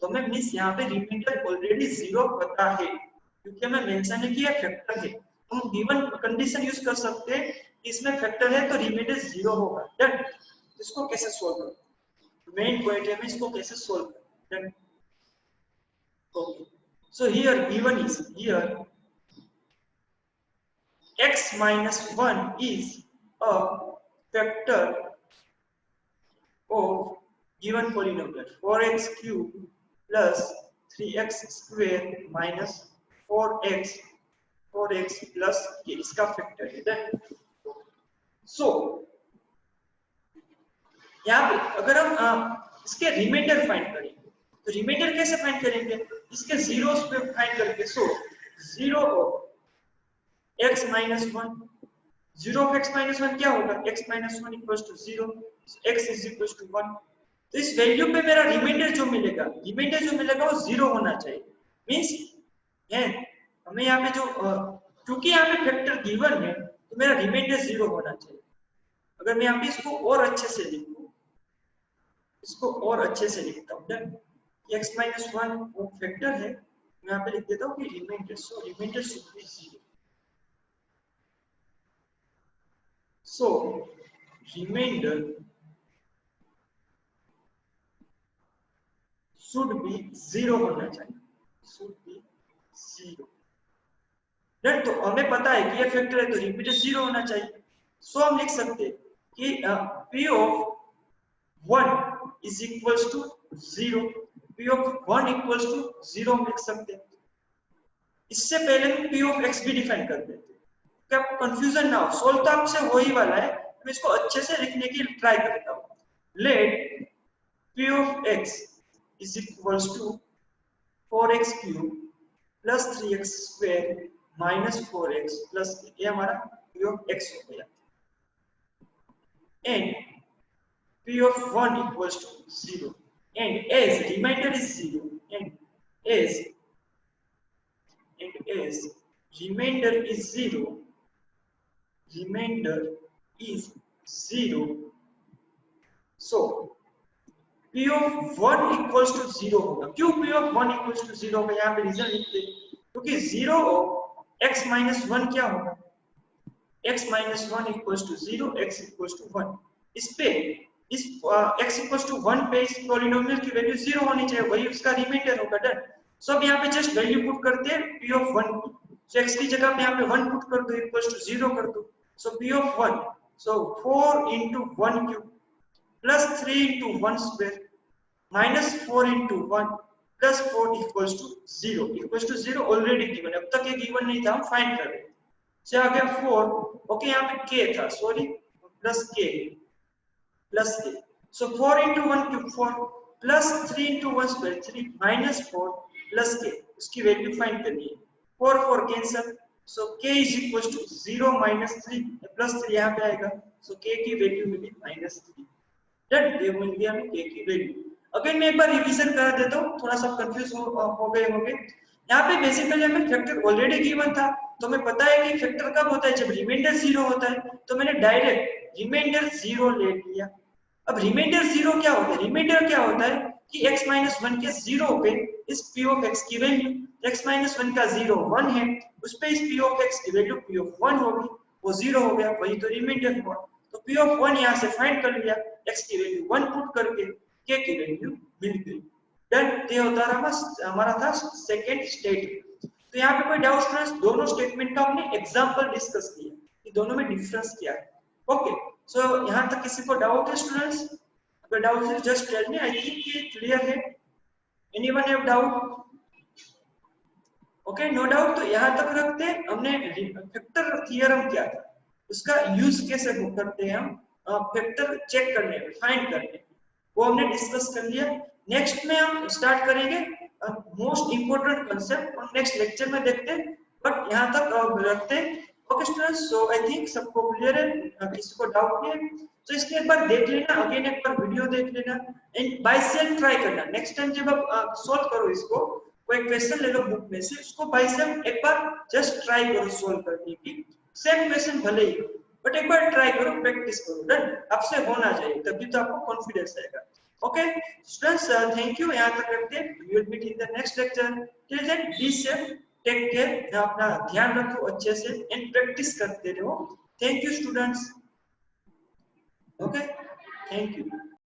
तो हमें मींस यहाँ पे रिमाइंडर ऑलरेडी 0 पता है क्योंकि हमें मेंशन है कि ये फैक्टर है। हम गिवन कंडीशन यूज कर सकते हैं, इसमें फैक्टर है तो रिमाइंडर 0 होगा। डन। इसको कैसे सोल्व करें, मेन पॉइंट है, इसको कैसे सोल्व करें। Done. Okay, so here given is here x minus 1 is a factor of given polynomial 4x cube plus 3x square minus 4x plus k, इसका फैक्टर है। देन सो यहाँ पे अगर हम इसके रिमाइंडर फाइंड करेंगे तो रिमाइंडर कैसे फाइंड करेंगे, इसके जीरोस पे फाइंड करके। सो 0 of x minus 1, 0 of x minus 1 क्या होगा, x minus 1 equals to 0, x is equals to 1। तो इस वैल्यू पे मेरा रिमाइंडर जो मिलेगा वो 0 होना चाहिए। मींस है हमें यहाँ पे जो क्योंकि यहाँ पे फैक्टर गिवन है तो मेरा रिमाइंडर 0 होना चाहिए। अगर मैं यहाँ पे इसको और अच्छे से लिखूं, इसको और अच्छे से लिखता हूँ। डन। x minus 1 वो फैक्टर है, मैं यहाँ पे लिख देता हूँ कि remainder, so remainder should be 0। So remainder should be 0 होना चाहिए, should be 0। डन। तो हमें पता है कि ये फैक्टर है तो रिमाइंडर 0 होना चाहिए। सो हम लिख सकते हैं कि p of 1 is equals to 0, p of 1 equals to 0 हम लिख सकते हैं। इससे पहले हम p of x भी डिफाइन कर देते हैं कि आपको कंफ्यूजन ना हो। सोल्व तो आपसे हो ही वाला है, मैं इसको अच्छे से लिखने की ट्राई करता हूँ। Let p of x is equals to 4x cube plus 3x square minus 4x plus ये हमारा p of x हो गया, and p of 1 equals to 0, and as remainder is 0, and as remainder is 0, remainder is 0, so p of 1 equals to 0 होगा। क्यों p of 1 equals to 0 होगा, यहाँ पे reason लिखते हैं क्योंकि 0 of x minus 1 क्या होगा, x minus 1 equals to 0, x equals to 1। इस पे इस x equals to 1 पे इस पॉलिनोमियल की वैल्यू 0 होनी चाहिए, वही उसका रिमाइंडर होगा। डन। सो अब यहाँ पे जस्ट वैल्यू पुट करते हैं p of 1 की, सो x की जगह पे यहाँ पे 1 पुट कर दो, इक्वल्स टू 0 कर दो। सो p of 1, so 4 into 1 cube plus 3 into 1 square minus 4 into 1 plus 4 equals to 0, equals to 0 already given है, अब तक ये गिवन नहीं था, हम फाइंड कर रहे हैं। से आ गया 4, ओके यहाँ पे k था, sorry, plus k plus k, सो 4 into 1 cube 4 plus 3 into 1 square 3 minus 4 plus k, उसकी वैल्यू फाइंड करनी है। 4 4 cancel, so k is equals to 0 minus 3 plus 3 यहाँ पे आएगा, सो k की वैल्यू मिली -3। डन। ये मिल गया हमें k की वैल्यू। अगेन मैं एक बार रिवीजन कर देता हूँ, थोड़ा सा कंफ्यूज हो गए होंगे। यहाँ पे बेसिकली हमें फैक्टर ऑलरेडी गिवन था, तो हमें पता है कि फैक्टर कब होता है, जब रिमाइंडर 0 होता है, तो मैंने डायरेक्ट रिमाइंडर 0 ले लिया। अब रिमाइंडर 0 क्या होता है, रिमाइंडर क्या होता है कि x minus 1 के 0 पे इस p of x की वैल्यू, x minus 1 का 0 1 है, उस पे इस p of x की वैल्यू p of 1 होगी, वो 0 हो गया, वही तो रिमाइंडर हुआ। तो p of 1 यहाँ से फाइंड कर लिया, x की वैल्यू 1 पुट करके k की वैल्यू मिल गई। डन। ये होता रहा हमारा था सेकंड स्टेटमेंट। तो यहाँ पे कोई डाउट स्टूडेंट्स, दोनों स्टेटमेंट का हमने एग्जांपल डिस्कस किया कि दोनों में डिफरेंस क्या है। ओके, सो यहाँ तक किसी को डाउट है स्टूडेंट्स? अगर डाउट है just tell me, I think ये क्लियर है। Anyone have doubt? Okay, no doubt. तो यहाँ तक रखते हैं। हमने फैक्टर थ्योरम क्या था, उसका यूज कैसे करते हैं हम फैक्टर चेक करने में, फाइंड करने में, वो हमने डिस्कस कर लिया। नेक्स्ट में हम स्टार्ट करेंगे मोस्ट इंपोर्टेंट कांसेप्ट, और नेक्स्ट लेक्चर में देखते हैं, बट यहाँ तक रखते हैं। Okay students, so I think सबको क्लियर है, किसी को डाउट नहीं है तो इसके एक बार देख लेना, अगेन एक बार वीडियो देख लेना एंड बाय सेल्फ ट्राई करना। नेक्स्ट टाइम जब आप सॉल्व करो इसको, कोई क्वेश्चन ले लो बुक में से, उसको बाय सेल्फ एक बार जस्ट ट्राई करो सॉल्व करने की। सेम क्वेश्चन भले ही, बट एक बार ट्राई करो, प्रैक्टिस करो, डन। आपसे होना चाहिए, तभी तो आपको कॉन्फिडेंस आएगा। ओके स्टूडेंट्स, थैंक यू, यहाँ तक रखते हैं, we will meet in the next lecture. Till then be safe, take care, अपना ध्यान रखो अच्छे से एंड प्रैक्टिस करते रहो। Thank you students. Okay, thank you.